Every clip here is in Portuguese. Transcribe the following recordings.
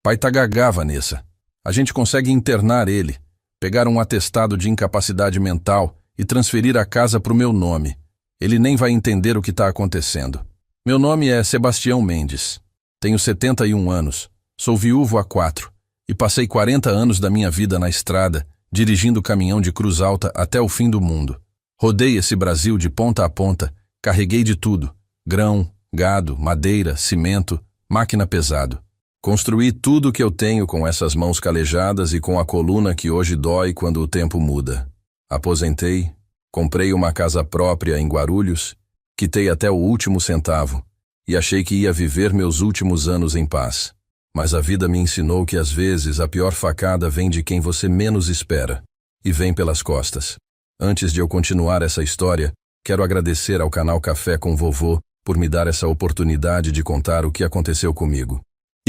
Pai tá gagá, Vanessa. A gente consegue internar ele, pegar um atestado de incapacidade mental e transferir a casa pro meu nome. Ele nem vai entender o que tá acontecendo. Meu nome é Sebastião Mendes. Tenho 71 anos. Sou viúvo há 4 e passei 40 anos da minha vida na estrada, dirigindo caminhão de Cruz Alta até o fim do mundo. Rodei esse Brasil de ponta a ponta, carreguei de tudo: grão, gado, madeira, cimento, máquina pesado. Construí tudo o que eu tenho com essas mãos calejadas e com a coluna que hoje dói quando o tempo muda. Aposentei, comprei uma casa própria em Guarulhos, quitei até o último centavo e achei que ia viver meus últimos anos em paz. Mas a vida me ensinou que às vezes a pior facada vem de quem você menos espera e vem pelas costas. Antes de eu continuar essa história, quero agradecer ao canal Café com Vovô por me dar essa oportunidade de contar o que aconteceu comigo.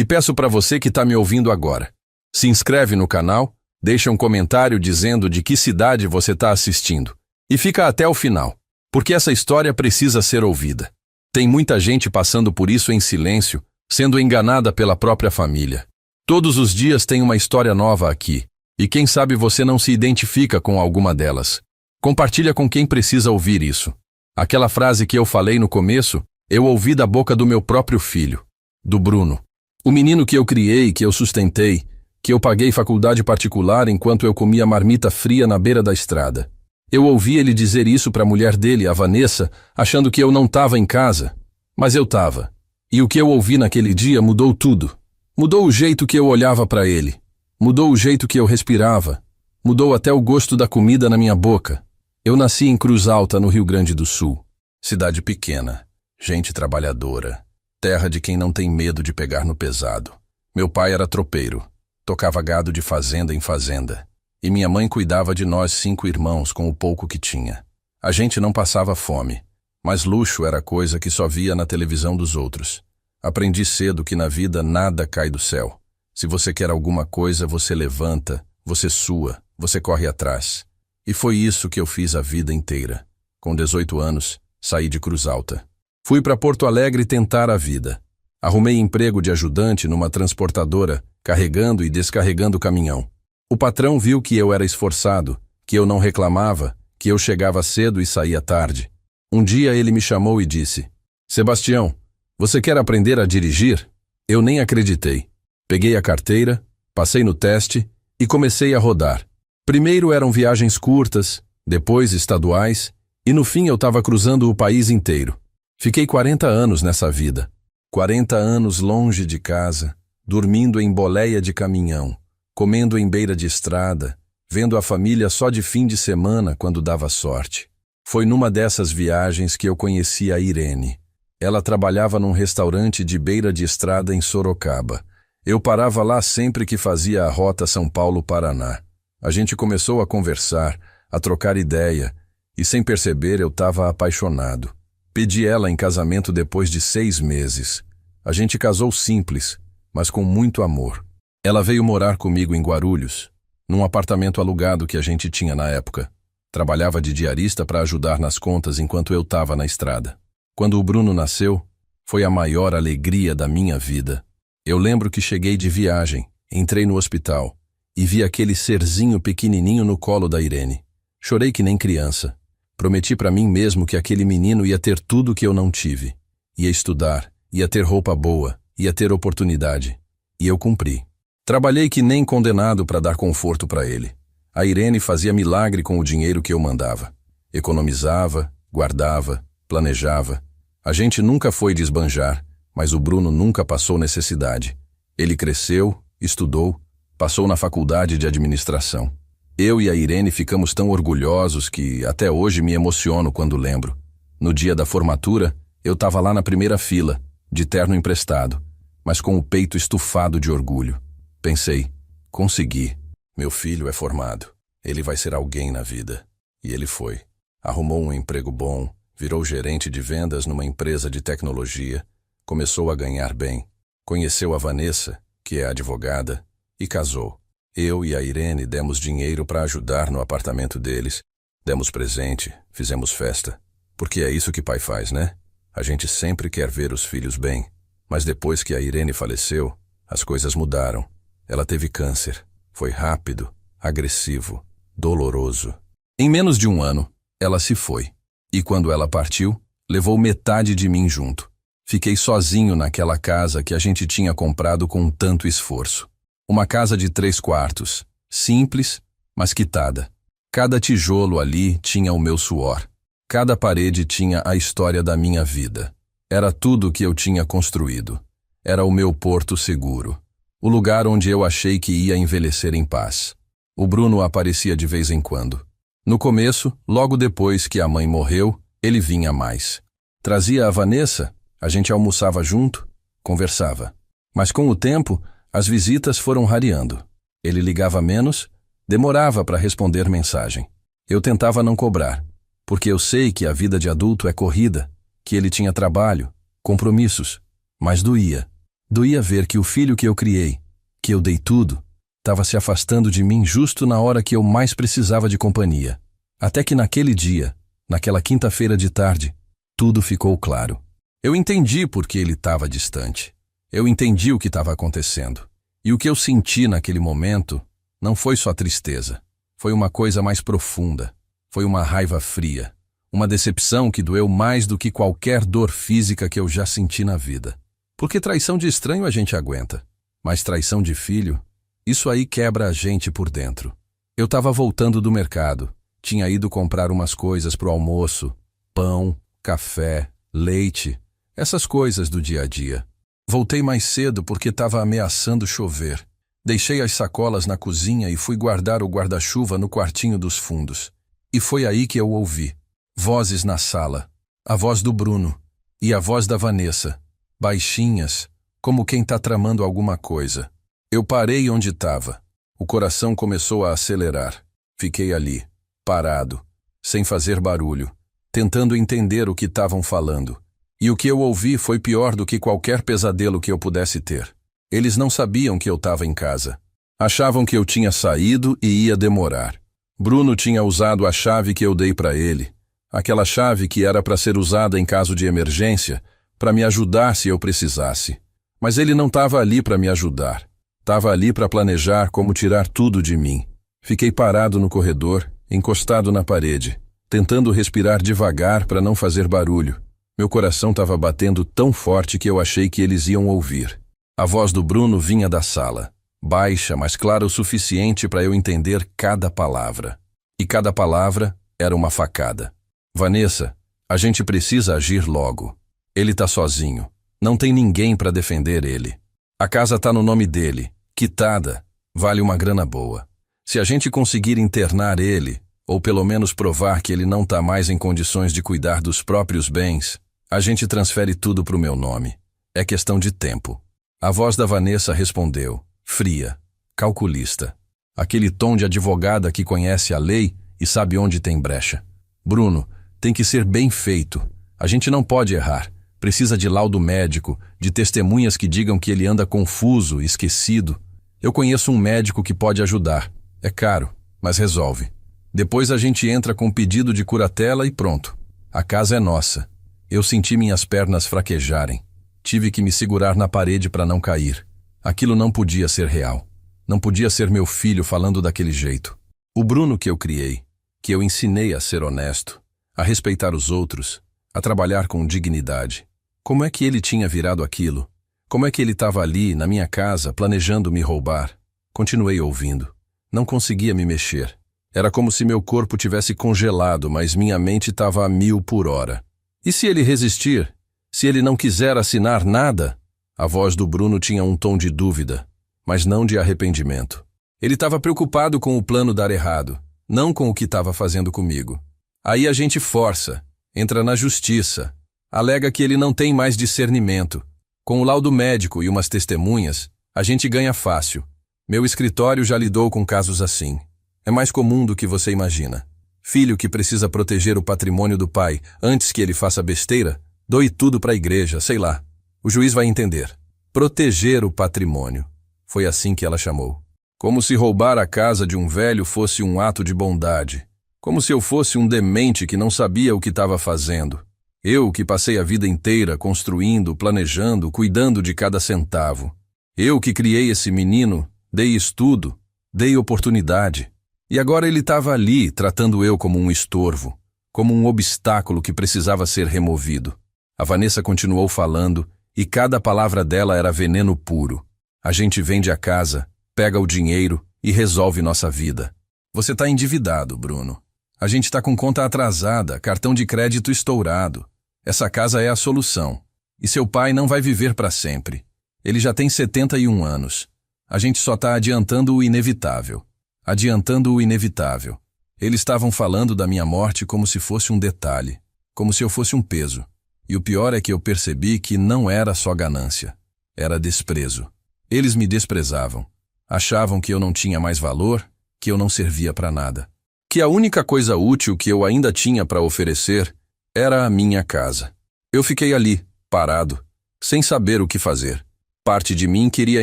E peço para você que está me ouvindo agora, se inscreve no canal, deixa um comentário dizendo de que cidade você está assistindo e fica até o final, porque essa história precisa ser ouvida. Tem muita gente passando por isso em silêncio, sendo enganada pela própria família. Todos os dias tem uma história nova aqui, e quem sabe você não se identifica com alguma delas. Compartilha com quem precisa ouvir isso. Aquela frase que eu falei no começo, eu ouvi da boca do meu próprio filho, do Bruno. O menino que eu criei, que eu sustentei, que eu paguei faculdade particular enquanto eu comia marmita fria na beira da estrada. Eu ouvi ele dizer isso para a mulher dele, a Vanessa, achando que eu não estava em casa. Mas eu estava. E o que eu ouvi naquele dia mudou tudo. Mudou o jeito que eu olhava para ele. Mudou o jeito que eu respirava. Mudou até o gosto da comida na minha boca. Eu nasci em Cruz Alta, no Rio Grande do Sul. Cidade pequena, gente trabalhadora, terra de quem não tem medo de pegar no pesado. Meu pai era tropeiro, tocava gado de fazenda em fazenda. E minha mãe cuidava de nós 5 irmãos com o pouco que tinha. A gente não passava fome, mas luxo era coisa que só via na televisão dos outros. Aprendi cedo que na vida nada cai do céu. Se você quer alguma coisa, você levanta, você sua, você corre atrás. E foi isso que eu fiz a vida inteira. Com 18 anos, saí de Cruz Alta. Fui para Porto Alegre tentar a vida. Arrumei emprego de ajudante numa transportadora, carregando e descarregando caminhão. O patrão viu que eu era esforçado, que eu não reclamava, que eu chegava cedo e saía tarde. Um dia ele me chamou e disse: Sebastião, você quer aprender a dirigir? Eu nem acreditei. Peguei a carteira, passei no teste e comecei a rodar. Primeiro eram viagens curtas, depois estaduais, e no fim eu estava cruzando o país inteiro. Fiquei 40 anos nessa vida. 40 anos longe de casa, dormindo em boleia de caminhão, comendo em beira de estrada, vendo a família só de fim de semana quando dava sorte. Foi numa dessas viagens que eu conheci a Irene. Ela trabalhava num restaurante de beira de estrada em Sorocaba. Eu parava lá sempre que fazia a rota São Paulo-Paraná. A gente começou a conversar, a trocar ideia, e sem perceber eu estava apaixonado. Pedi ela em casamento depois de 6 meses. A gente casou simples, mas com muito amor. Ela veio morar comigo em Guarulhos, num apartamento alugado que a gente tinha na época. Trabalhava de diarista para ajudar nas contas enquanto eu estava na estrada. Quando o Bruno nasceu, foi a maior alegria da minha vida. Eu lembro que cheguei de viagem, entrei no hospital e vi aquele serzinho pequenininho no colo da Irene. Chorei que nem criança. Prometi para mim mesmo que aquele menino ia ter tudo que eu não tive. Ia estudar, ia ter roupa boa, ia ter oportunidade. E eu cumpri. Trabalhei que nem condenado para dar conforto para ele. A Irene fazia milagre com o dinheiro que eu mandava. Economizava, guardava, planejava. A gente nunca foi desbanjar, mas o Bruno nunca passou necessidade. Ele cresceu, estudou, passou na faculdade de administração. Eu e a Irene ficamos tão orgulhosos que até hoje me emociono quando lembro. No dia da formatura, eu estava lá na primeira fila, de terno emprestado, mas com o peito estufado de orgulho. Pensei, consegui. Meu filho é formado. Ele vai ser alguém na vida. E ele foi. Arrumou um emprego bom, virou gerente de vendas numa empresa de tecnologia, começou a ganhar bem, conheceu a Vanessa, que é advogada, e casou. Eu e a Irene demos dinheiro para ajudar no apartamento deles, demos presente, fizemos festa. Porque é isso que pai faz, né? A gente sempre quer ver os filhos bem. Mas depois que a Irene faleceu, As coisas mudaram. Ela teve câncer. Foi rápido, agressivo, doloroso. Em menos de um ano, ela se foi. E quando ela partiu, levou metade de mim junto. Fiquei sozinho naquela casa que a gente tinha comprado com tanto esforço. Uma casa de 3 quartos, simples, mas quitada. Cada tijolo ali tinha o meu suor. Cada parede tinha a história da minha vida. Era tudo o que eu tinha construído. Era o meu porto seguro. O lugar onde eu achei que ia envelhecer em paz. O Bruno aparecia de vez em quando. No começo, logo depois que a mãe morreu, ele vinha mais. Trazia a Vanessa, a gente almoçava junto, conversava. Mas com o tempo, as visitas foram rareando. Ele ligava menos, demorava para responder mensagem. Eu tentava não cobrar, porque eu sei que a vida de adulto é corrida, que ele tinha trabalho, compromissos, mas doía. Doía ver que o filho que eu criei, que eu dei tudo, estava se afastando de mim justo na hora que eu mais precisava de companhia. Até que naquele dia, naquela quinta-feira de tarde, tudo ficou claro. Eu entendi por que ele estava distante. Eu entendi o que estava acontecendo. E o que eu senti naquele momento não foi só tristeza. Foi uma coisa mais profunda. Foi uma raiva fria. Uma decepção que doeu mais do que qualquer dor física que eu já senti na vida. Porque traição de estranho a gente aguenta. Mas traição de filho, isso aí quebra a gente por dentro. Eu estava voltando do mercado. Tinha ido comprar umas coisas pro almoço. Pão, café, leite. Essas coisas do dia a dia. Voltei mais cedo porque estava ameaçando chover. Deixei as sacolas na cozinha e fui guardar o guarda-chuva no quartinho dos fundos. E foi aí que eu ouvi vozes na sala. A voz do Bruno e a voz da Vanessa. Baixinhas, como quem está tramando alguma coisa. Eu parei onde estava. O coração começou a acelerar. Fiquei ali, parado, sem fazer barulho, tentando entender o que estavam falando. E o que eu ouvi foi pior do que qualquer pesadelo que eu pudesse ter. Eles não sabiam que eu estava em casa. Achavam que eu tinha saído e ia demorar. Bruno tinha usado a chave que eu dei para ele. Aquela chave que era para ser usada em caso de emergência, para me ajudar se eu precisasse. Mas ele não estava ali para me ajudar. Estava ali para planejar como tirar tudo de mim. Fiquei parado no corredor, encostado na parede, tentando respirar devagar para não fazer barulho. Meu coração estava batendo tão forte que eu achei que eles iam ouvir. A voz do Bruno vinha da sala, baixa, mas clara o suficiente para eu entender cada palavra. E cada palavra era uma facada. Vanessa, a gente precisa agir logo. Ele tá sozinho. Não tem ninguém para defender ele. A casa tá no nome dele, quitada, vale uma grana boa. Se a gente conseguir internar ele, ou pelo menos provar que ele não tá mais em condições de cuidar dos próprios bens, a gente transfere tudo pro meu nome. É questão de tempo. A voz da Vanessa respondeu, fria, calculista. Aquele tom de advogada que conhece a lei e sabe onde tem brecha. Bruno, tem que ser bem feito. A gente não pode errar. Precisa de laudo médico, de testemunhas que digam que ele anda confuso, esquecido. Eu conheço um médico que pode ajudar. É caro, mas resolve. Depois a gente entra com pedido de curatela e pronto. A casa é nossa. Eu senti minhas pernas fraquejarem. Tive que me segurar na parede para não cair. Aquilo não podia ser real. Não podia ser meu filho falando daquele jeito. O Bruno que eu criei, que eu ensinei a ser honesto, a respeitar os outros, a trabalhar com dignidade. Como é que ele tinha virado aquilo? Como é que ele estava ali, na minha casa, planejando me roubar? Continuei ouvindo. Não conseguia me mexer. Era como se meu corpo tivesse congelado, mas minha mente estava a 1000 por hora. E se ele resistir? Se ele não quiser assinar nada? A voz do Bruno tinha um tom de dúvida, mas não de arrependimento. Ele estava preocupado com o plano dar errado, não com o que estava fazendo comigo. Aí a gente força, entra na justiça, alega que ele não tem mais discernimento. Com o laudo médico e umas testemunhas, a gente ganha fácil. Meu escritório já lidou com casos assim. É mais comum do que você imagina. Filho que precisa proteger o patrimônio do pai antes que ele faça besteira, doe tudo para a igreja, sei lá. O juiz vai entender. Proteger o patrimônio. Foi assim que ela chamou. Como se roubar a casa de um velho fosse um ato de bondade. Como se eu fosse um demente que não sabia o que estava fazendo. Eu que passei a vida inteira construindo, planejando, cuidando de cada centavo. Eu que criei esse menino, dei estudo, dei oportunidade. E agora ele estava ali, tratando eu como um estorvo, como um obstáculo que precisava ser removido. A Vanessa continuou falando, e cada palavra dela era veneno puro. A gente vende a casa, pega o dinheiro e resolve nossa vida. Você está endividado, Bruno. A gente está com conta atrasada, cartão de crédito estourado. Essa casa é a solução. E seu pai não vai viver para sempre. Ele já tem 71 anos. A gente só está adiantando o inevitável. Adiantando o inevitável. Eles estavam falando da minha morte como se fosse um detalhe, como se eu fosse um peso. E o pior é que eu percebi que não era só ganância, era desprezo. Eles me desprezavam. Achavam que eu não tinha mais valor, que eu não servia para nada. Que a única coisa útil que eu ainda tinha para oferecer era a minha casa. Eu fiquei ali, parado, sem saber o que fazer. Parte de mim queria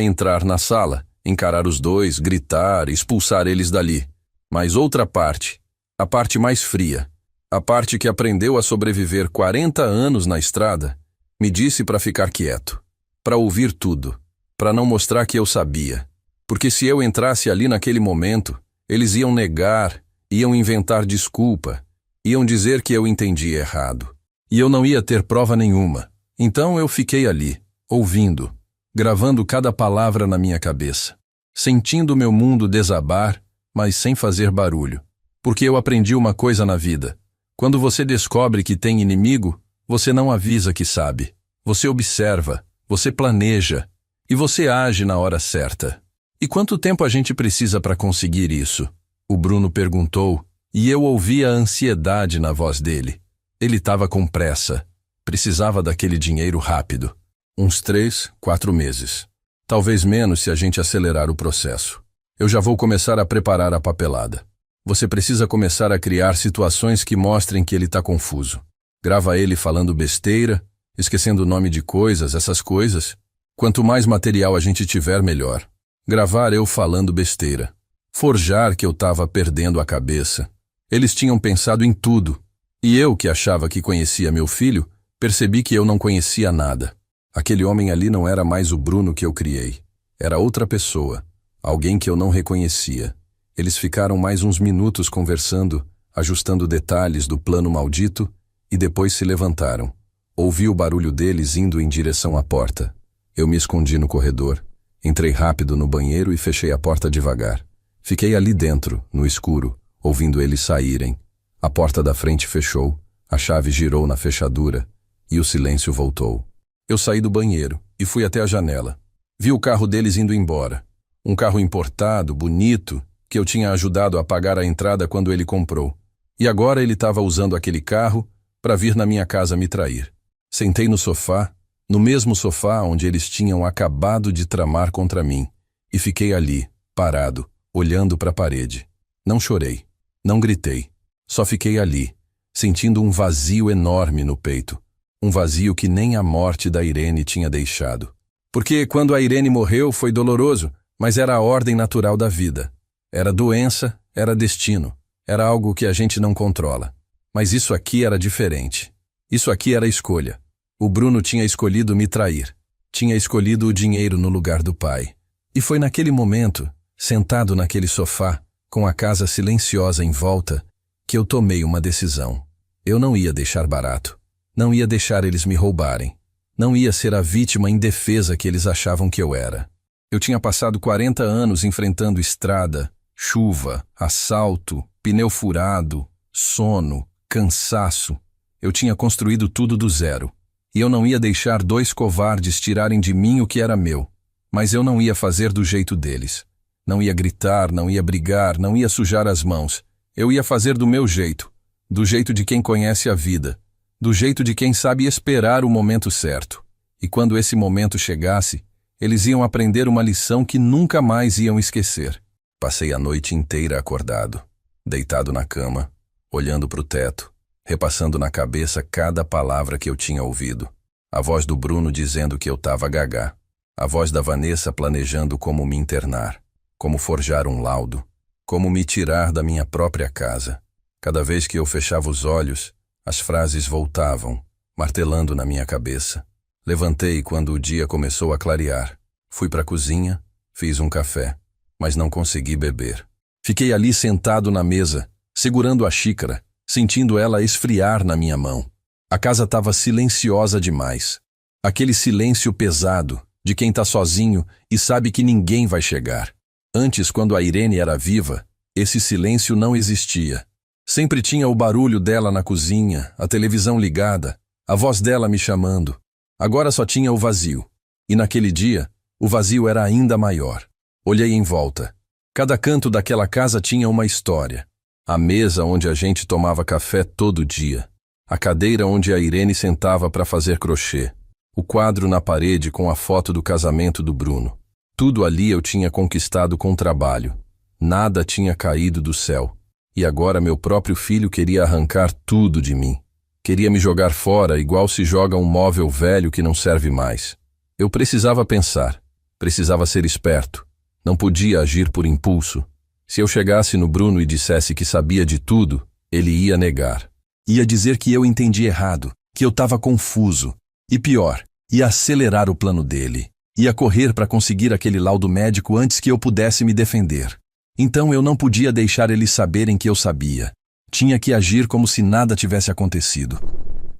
entrar na sala, encarar os dois, gritar, expulsar eles dali. Mas outra parte, a parte mais fria, a parte que aprendeu a sobreviver 40 anos na estrada, me disse para ficar quieto, para ouvir tudo, para não mostrar que eu sabia. Porque se eu entrasse ali naquele momento, eles iam negar, iam inventar desculpa, iam dizer que eu entendi errado. E eu não ia ter prova nenhuma. Então eu fiquei ali, ouvindo, gravando cada palavra na minha cabeça, sentindo meu mundo desabar, mas sem fazer barulho. Porque eu aprendi uma coisa na vida. Quando você descobre que tem inimigo, você não avisa que sabe. Você observa, você planeja, e você age na hora certa. E quanto tempo a gente precisa para conseguir isso? O Bruno perguntou, e eu ouvi a ansiedade na voz dele. Ele estava com pressa. Precisava daquele dinheiro rápido. Uns 3, 4 meses. Talvez menos se a gente acelerar o processo. Eu já vou começar a preparar a papelada. Você precisa começar a criar situações que mostrem que ele está confuso. Grava ele falando besteira, esquecendo o nome de coisas, essas coisas. Quanto mais material a gente tiver, melhor. Gravar eu falando besteira. Forjar que eu estava perdendo a cabeça. Eles tinham pensado em tudo. E eu, que achava que conhecia meu filho, percebi que eu não conhecia nada. Aquele homem ali não era mais o Bruno que eu criei. Era outra pessoa. Alguém que eu não reconhecia. Eles ficaram mais uns minutos conversando, ajustando detalhes do plano maldito, e depois se levantaram. Ouvi o barulho deles indo em direção à porta. Eu me escondi no corredor. Entrei rápido no banheiro e fechei a porta devagar. Fiquei ali dentro, no escuro, ouvindo eles saírem. A porta da frente fechou, a chave girou na fechadura, e o silêncio voltou. Eu saí do banheiro e fui até a janela. Vi o carro deles indo embora. Um carro importado, bonito, que eu tinha ajudado a pagar a entrada quando ele comprou. E agora ele estava usando aquele carro para vir na minha casa me trair. Sentei no sofá, no mesmo sofá onde eles tinham acabado de tramar contra mim, e fiquei ali, parado, olhando para a parede. Não chorei, não gritei, só fiquei ali, sentindo um vazio enorme no peito, um vazio que nem a morte da Irene tinha deixado. Porque quando a Irene morreu foi doloroso, mas era a ordem natural da vida. Era doença, era destino, era algo que a gente não controla. Mas isso aqui era diferente. Isso aqui era escolha. O Bruno tinha escolhido me trair. Tinha escolhido o dinheiro no lugar do pai. E foi naquele momento, sentado naquele sofá, com a casa silenciosa em volta, que eu tomei uma decisão. Eu não ia deixar barato. Não ia deixar eles me roubarem. Não ia ser a vítima indefesa que eles achavam que eu era. Eu tinha passado 40 anos enfrentando estrada, chuva, assalto, pneu furado, sono, cansaço. Eu tinha construído tudo do zero. E eu não ia deixar 2 covardes tirarem de mim o que era meu. Mas eu não ia fazer do jeito deles. Não ia gritar, não ia brigar, não ia sujar as mãos. Eu ia fazer do meu jeito. Do jeito de quem conhece a vida. Do jeito de quem sabe esperar o momento certo. E quando esse momento chegasse, eles iam aprender uma lição que nunca mais iam esquecer. Passei a noite inteira acordado, deitado na cama, olhando para o teto, repassando na cabeça cada palavra que eu tinha ouvido. A voz do Bruno dizendo que eu estava gagá. A voz da Vanessa planejando como me internar, como forjar um laudo, como me tirar da minha própria casa. Cada vez que eu fechava os olhos, as frases voltavam, martelando na minha cabeça. Levantei quando o dia começou a clarear. Fui para a cozinha, fiz um café, mas não consegui beber. Fiquei ali sentado na mesa, segurando a xícara, sentindo ela esfriar na minha mão. A casa estava silenciosa demais. Aquele silêncio pesado, de quem está sozinho e sabe que ninguém vai chegar. Antes, quando a Irene era viva, esse silêncio não existia. Sempre tinha o barulho dela na cozinha, a televisão ligada, a voz dela me chamando. Agora só tinha o vazio. E naquele dia, o vazio era ainda maior. Olhei em volta. Cada canto daquela casa tinha uma história. A mesa onde a gente tomava café todo dia. A cadeira onde a Irene sentava para fazer crochê. O quadro na parede com a foto do casamento do Bruno. Tudo ali eu tinha conquistado com trabalho. Nada tinha caído do céu. E agora meu próprio filho queria arrancar tudo de mim. Queria me jogar fora igual se joga um móvel velho que não serve mais. Eu precisava pensar. Precisava ser esperto. Não podia agir por impulso. Se eu chegasse no Bruno e dissesse que sabia de tudo, ele ia negar. Ia dizer que eu entendi errado, que eu estava confuso. E pior, ia acelerar o plano dele. Ia correr para conseguir aquele laudo médico antes que eu pudesse me defender. Então eu não podia deixar eles saberem que eu sabia. Tinha que agir como se nada tivesse acontecido.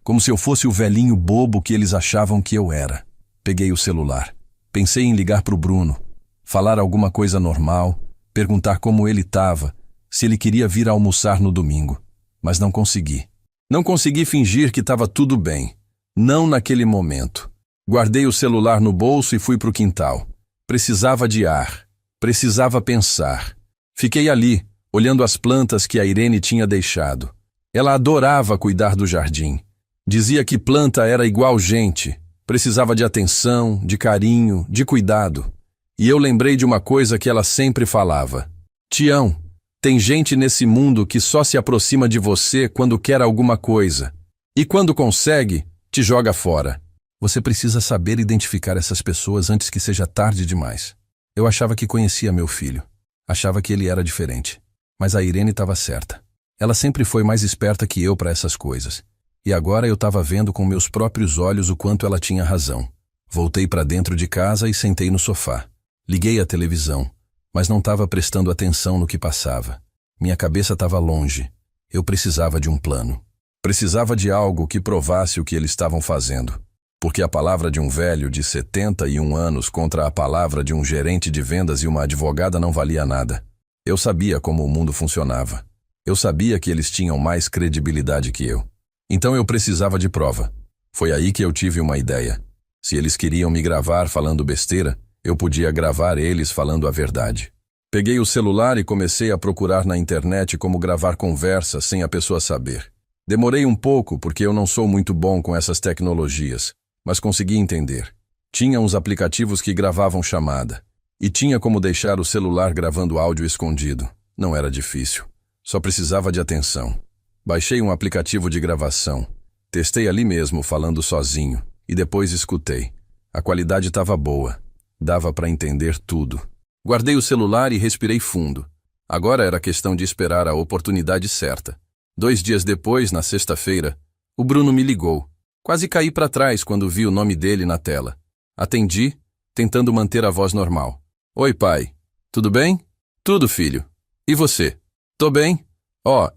Como se eu fosse o velhinho bobo que eles achavam que eu era. Peguei o celular. Pensei em ligar para o Bruno. Falar alguma coisa normal. Perguntar como ele estava. Se ele queria vir almoçar no domingo. Mas não consegui. Não consegui fingir que estava tudo bem. Não naquele momento. Guardei o celular no bolso e fui para o quintal. Precisava de ar. Precisava pensar. Fiquei ali, olhando as plantas que a Irene tinha deixado. Ela adorava cuidar do jardim. Dizia que planta era igual gente. Precisava de atenção, de carinho, de cuidado. E eu lembrei de uma coisa que ela sempre falava. Tião, tem gente nesse mundo que só se aproxima de você quando quer alguma coisa. E quando consegue, te joga fora. Você precisa saber identificar essas pessoas antes que seja tarde demais. Eu achava que conhecia meu filho. Achava que ele era diferente. Mas a Irene estava certa. Ela sempre foi mais esperta que eu para essas coisas. E agora eu estava vendo com meus próprios olhos o quanto ela tinha razão. Voltei para dentro de casa e sentei no sofá. Liguei a televisão, mas não estava prestando atenção no que passava. Minha cabeça estava longe. Eu precisava de um plano. Precisava de algo que provasse o que eles estavam fazendo. Porque a palavra de um velho de 71 anos contra a palavra de um gerente de vendas e uma advogada não valia nada. Eu sabia como o mundo funcionava. Eu sabia que eles tinham mais credibilidade que eu. Então eu precisava de prova. Foi aí que eu tive uma ideia. Se eles queriam me gravar falando besteira, eu podia gravar eles falando a verdade. Peguei o celular e comecei a procurar na internet como gravar conversas sem a pessoa saber. Demorei um pouco porque eu não sou muito bom com essas tecnologias. Mas consegui entender. Tinha uns aplicativos que gravavam chamada. E tinha como deixar o celular gravando áudio escondido. Não era difícil. Só precisava de atenção. Baixei um aplicativo de gravação. Testei ali mesmo, falando sozinho. E depois escutei. A qualidade estava boa. Dava para entender tudo. Guardei o celular e respirei fundo. Agora era questão de esperar a oportunidade certa. 2 dias depois, na sexta-feira, o Bruno me ligou. Quase caí para trás quando vi o nome dele na tela. Atendi, tentando manter a voz normal. Oi, pai. Tudo bem? Tudo, filho. E você? Tô bem.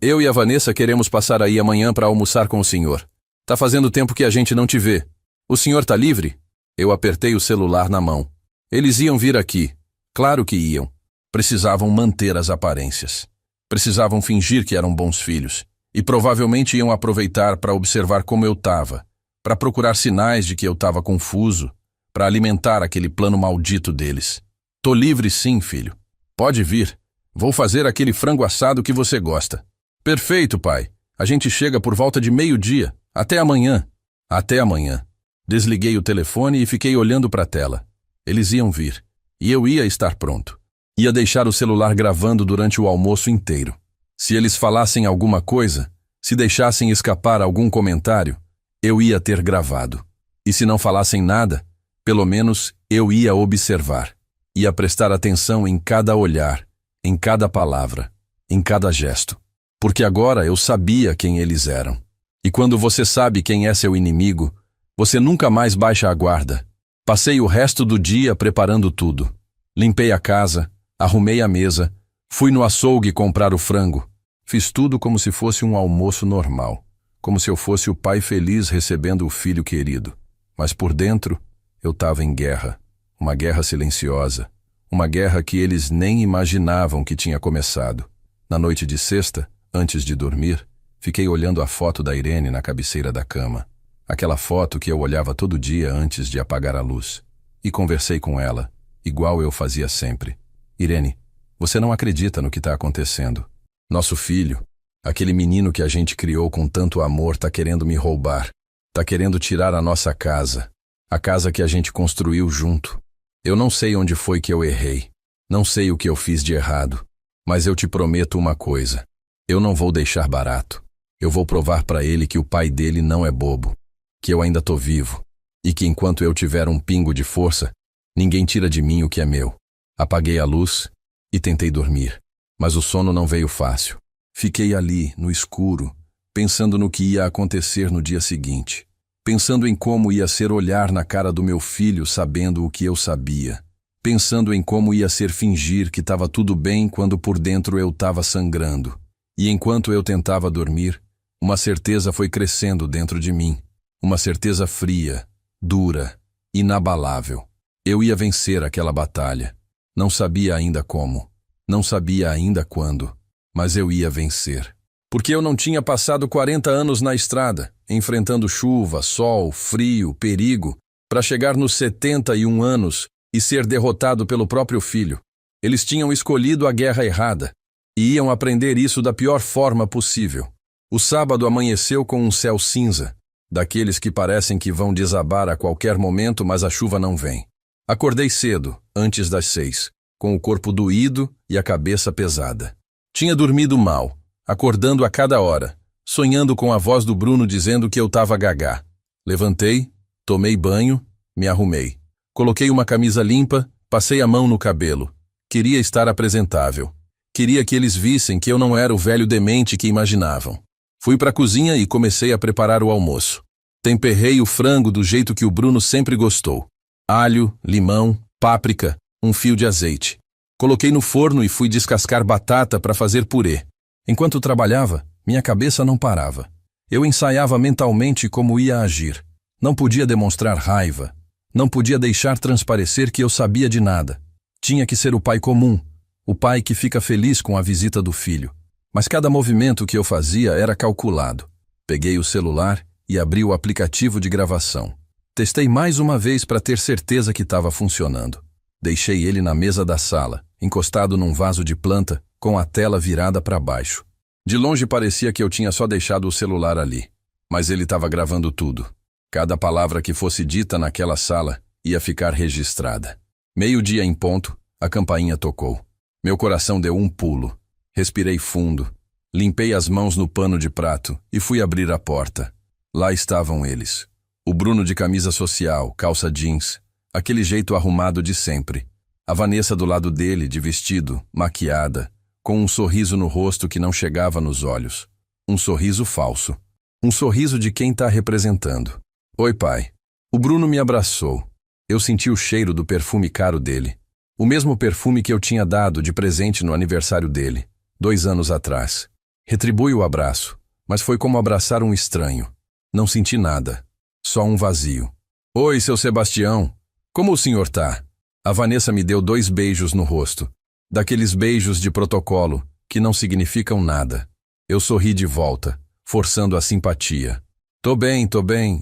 Eu e a Vanessa queremos passar aí amanhã para almoçar com o senhor. Tá fazendo tempo que a gente não te vê. O senhor tá livre? Eu apertei o celular na mão. Eles iam vir aqui. Claro que iam. Precisavam manter as aparências. Precisavam fingir que eram bons filhos. E provavelmente iam aproveitar para observar como eu tava. Para procurar sinais de que eu estava confuso, para alimentar aquele plano maldito deles. Tô livre sim, filho. Pode vir. Vou fazer aquele frango assado que você gosta. Perfeito, pai. A gente chega por volta de 12:00. Até amanhã. Até amanhã. Desliguei o telefone e fiquei olhando para a tela. Eles iam vir. E eu ia estar pronto. Ia deixar o celular gravando durante o almoço inteiro. Se eles falassem alguma coisa, se deixassem escapar algum comentário, eu ia ter gravado. E se não falassem nada, pelo menos eu ia observar. Ia prestar atenção em cada olhar, em cada palavra, em cada gesto. Porque agora eu sabia quem eles eram. E quando você sabe quem é seu inimigo, você nunca mais baixa a guarda. Passei o resto do dia preparando tudo. Limpei a casa, arrumei a mesa, fui no açougue comprar o frango. Fiz tudo como se fosse um almoço normal, como se eu fosse o pai feliz recebendo o filho querido. Mas por dentro, eu estava em guerra, uma guerra silenciosa, uma guerra que eles nem imaginavam que tinha começado. Na noite de sexta, antes de dormir, fiquei olhando a foto da Irene na cabeceira da cama. Aquela foto que eu olhava todo dia antes de apagar a luz. E conversei com ela, igual eu fazia sempre. Irene, você não acredita no que está acontecendo. Nosso filho, aquele menino que a gente criou com tanto amor, está querendo me roubar. Está querendo tirar a nossa casa. A casa que a gente construiu junto. Eu não sei onde foi que eu errei. Não sei o que eu fiz de errado. Mas eu te prometo uma coisa. Eu não vou deixar barato. Eu vou provar para ele que o pai dele não é bobo. Que eu ainda tô vivo, e que enquanto eu tiver um pingo de força, ninguém tira de mim o que é meu. Apaguei a luz e tentei dormir, mas o sono não veio fácil. Fiquei ali, no escuro, pensando no que ia acontecer no dia seguinte, pensando em como ia ser olhar na cara do meu filho sabendo o que eu sabia, pensando em como ia ser fingir que estava tudo bem quando por dentro eu estava sangrando. E enquanto eu tentava dormir, uma certeza foi crescendo dentro de mim. Uma certeza fria, dura, inabalável. Eu ia vencer aquela batalha. Não sabia ainda como, não sabia ainda quando, mas eu ia vencer. Porque eu não tinha passado 40 anos na estrada, enfrentando chuva, sol, frio, perigo, para chegar nos 71 anos e ser derrotado pelo próprio filho. Eles tinham escolhido a guerra errada e iam aprender isso da pior forma possível. O sábado amanheceu com um céu cinza, daqueles que parecem que vão desabar a qualquer momento, mas a chuva não vem. Acordei cedo, antes das 6, com o corpo doído e a cabeça pesada. Tinha dormido mal, acordando a cada hora, sonhando com a voz do Bruno dizendo que eu estava gagá. Levantei, tomei banho, me arrumei. Coloquei uma camisa limpa, passei a mão no cabelo. Queria estar apresentável. Queria que eles vissem que eu não era o velho demente que imaginavam. Fui para a cozinha e comecei a preparar o almoço. Temperei o frango do jeito que o Bruno sempre gostou. Alho, limão, páprica, um fio de azeite. Coloquei no forno e fui descascar batata para fazer purê. Enquanto trabalhava, minha cabeça não parava. Eu ensaiava mentalmente como ia agir. Não podia demonstrar raiva. Não podia deixar transparecer que eu sabia de nada. Tinha que ser o pai comum, o pai que fica feliz com a visita do filho. Mas cada movimento que eu fazia era calculado. Peguei o celular e abri o aplicativo de gravação. Testei mais uma vez para ter certeza que estava funcionando. Deixei ele na mesa da sala, encostado num vaso de planta, com a tela virada para baixo. De longe parecia que eu tinha só deixado o celular ali, mas ele estava gravando tudo. Cada palavra que fosse dita naquela sala ia ficar registrada. 12:00 em ponto, a campainha tocou. Meu coração deu um pulo. Respirei fundo, limpei as mãos no pano de prato e fui abrir a porta. Lá estavam eles. O Bruno de camisa social, calça jeans, aquele jeito arrumado de sempre. A Vanessa do lado dele, de vestido, maquiada, com um sorriso no rosto que não chegava nos olhos. Um sorriso falso. Um sorriso de quem está representando. Oi, pai. O Bruno me abraçou. Eu senti o cheiro do perfume caro dele. O mesmo perfume que eu tinha dado de presente no aniversário dele. 2 anos atrás. Retribui o abraço, mas foi como abraçar um estranho. Não senti nada, só um vazio. Oi, seu Sebastião, como o senhor tá? A Vanessa me deu 2 beijos no rosto, daqueles beijos de protocolo, que não significam nada. Eu sorri de volta, forçando a simpatia. Tô bem,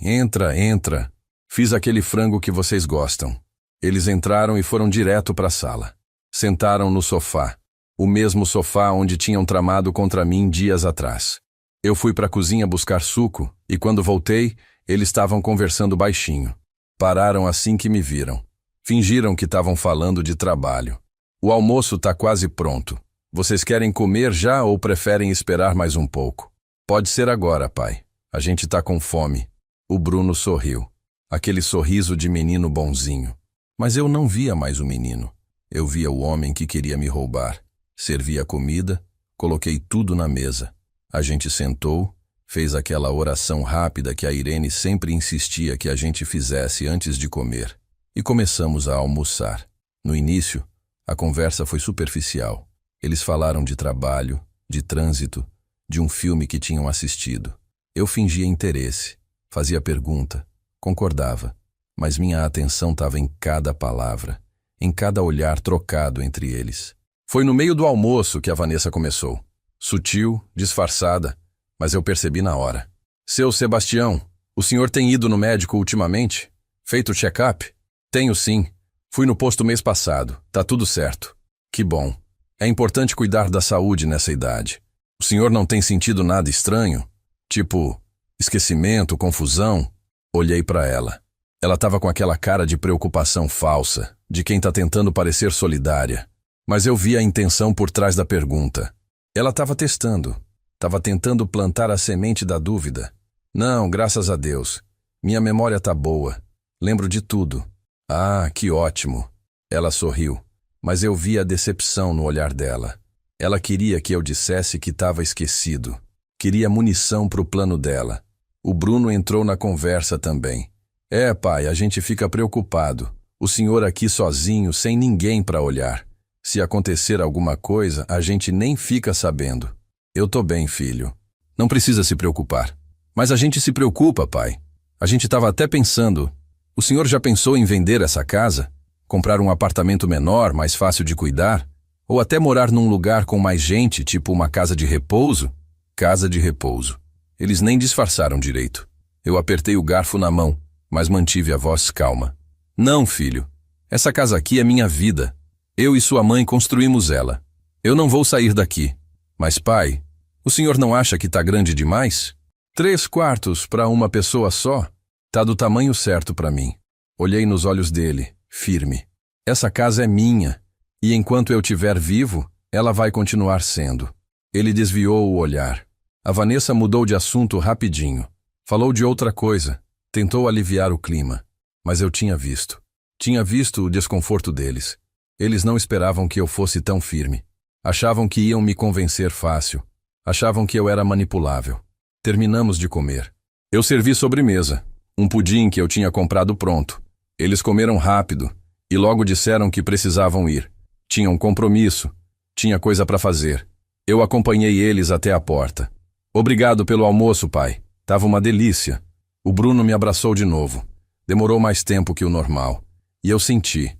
entra, entra. Fiz aquele frango que vocês gostam. Eles entraram e foram direto para a sala. Sentaram no sofá. O mesmo sofá onde tinham tramado contra mim dias atrás. Eu fui para a cozinha buscar suco e quando voltei, eles estavam conversando baixinho. Pararam assim que me viram. Fingiram que estavam falando de trabalho. O almoço está quase pronto. Vocês querem comer já ou preferem esperar mais um pouco? Pode ser agora, pai. A gente está com fome. O Bruno sorriu. Aquele sorriso de menino bonzinho. Mas eu não via mais o menino. Eu via o homem que queria me roubar. Servi a comida, coloquei tudo na mesa. A gente sentou, fez aquela oração rápida que a Irene sempre insistia que a gente fizesse antes de comer. e começamos a almoçar. No início, a conversa foi superficial. Eles falaram de trabalho, de trânsito, de um filme que tinham assistido. Eu fingia interesse, fazia pergunta, concordava, mas minha atenção estava em cada palavra, em cada olhar trocado entre eles. Foi no meio do almoço que a Vanessa começou. Sutil, disfarçada, mas eu percebi na hora. Seu Sebastião, o senhor tem ido no médico ultimamente? Feito check-up? Tenho sim. Fui no posto mês passado. Tá tudo certo. Que bom. É importante cuidar da saúde nessa idade. O senhor não tem sentido nada estranho? Tipo, esquecimento, confusão? Olhei para ela. Ela estava com aquela cara de preocupação falsa, de quem está tentando parecer solidária. Mas eu vi a intenção por trás da pergunta. Ela estava testando. Estava tentando plantar a semente da dúvida. Não, graças a Deus. Minha memória tá boa. Lembro de tudo. Ah, que ótimo. Ela sorriu, mas eu vi a decepção no olhar dela. Ela queria que eu dissesse que estava esquecido. Queria munição para o plano dela. O Bruno entrou na conversa também. É, pai, a gente fica preocupado. O senhor aqui sozinho, sem ninguém para olhar. Se acontecer alguma coisa, a gente nem fica sabendo. Eu tô bem, filho. Não precisa se preocupar. Mas a gente se preocupa, pai. A gente estava até pensando... O senhor já pensou em vender essa casa? Comprar um apartamento menor, mais fácil de cuidar? Ou até morar num lugar com mais gente, tipo uma casa de repouso? Casa de repouso. Eles nem disfarçaram direito. Eu apertei o garfo na mão, mas mantive a voz calma. Não, filho. Essa casa aqui é minha vida. Eu e sua mãe construímos ela. Eu não vou sair daqui. Mas, pai, o senhor não acha que tá grande demais? 3 quartos para uma pessoa só? Tá do tamanho certo para mim. Olhei nos olhos dele, firme. Essa casa é minha, e enquanto eu estiver vivo, ela vai continuar sendo. Ele desviou o olhar. A Vanessa mudou de assunto rapidinho. Falou de outra coisa, tentou aliviar o clima. Mas eu tinha visto. Tinha visto o desconforto deles. Eles não esperavam que eu fosse tão firme. Achavam que iam me convencer fácil. Achavam que eu era manipulável. Terminamos de comer. Eu servi sobremesa. Um pudim que eu tinha comprado pronto. Eles comeram rápido e logo disseram que precisavam ir. Tinham compromisso. Tinha coisa para fazer. Eu acompanhei eles até a porta. Obrigado pelo almoço, pai. Tava uma delícia. O Bruno me abraçou de novo. Demorou mais tempo que o normal. E eu senti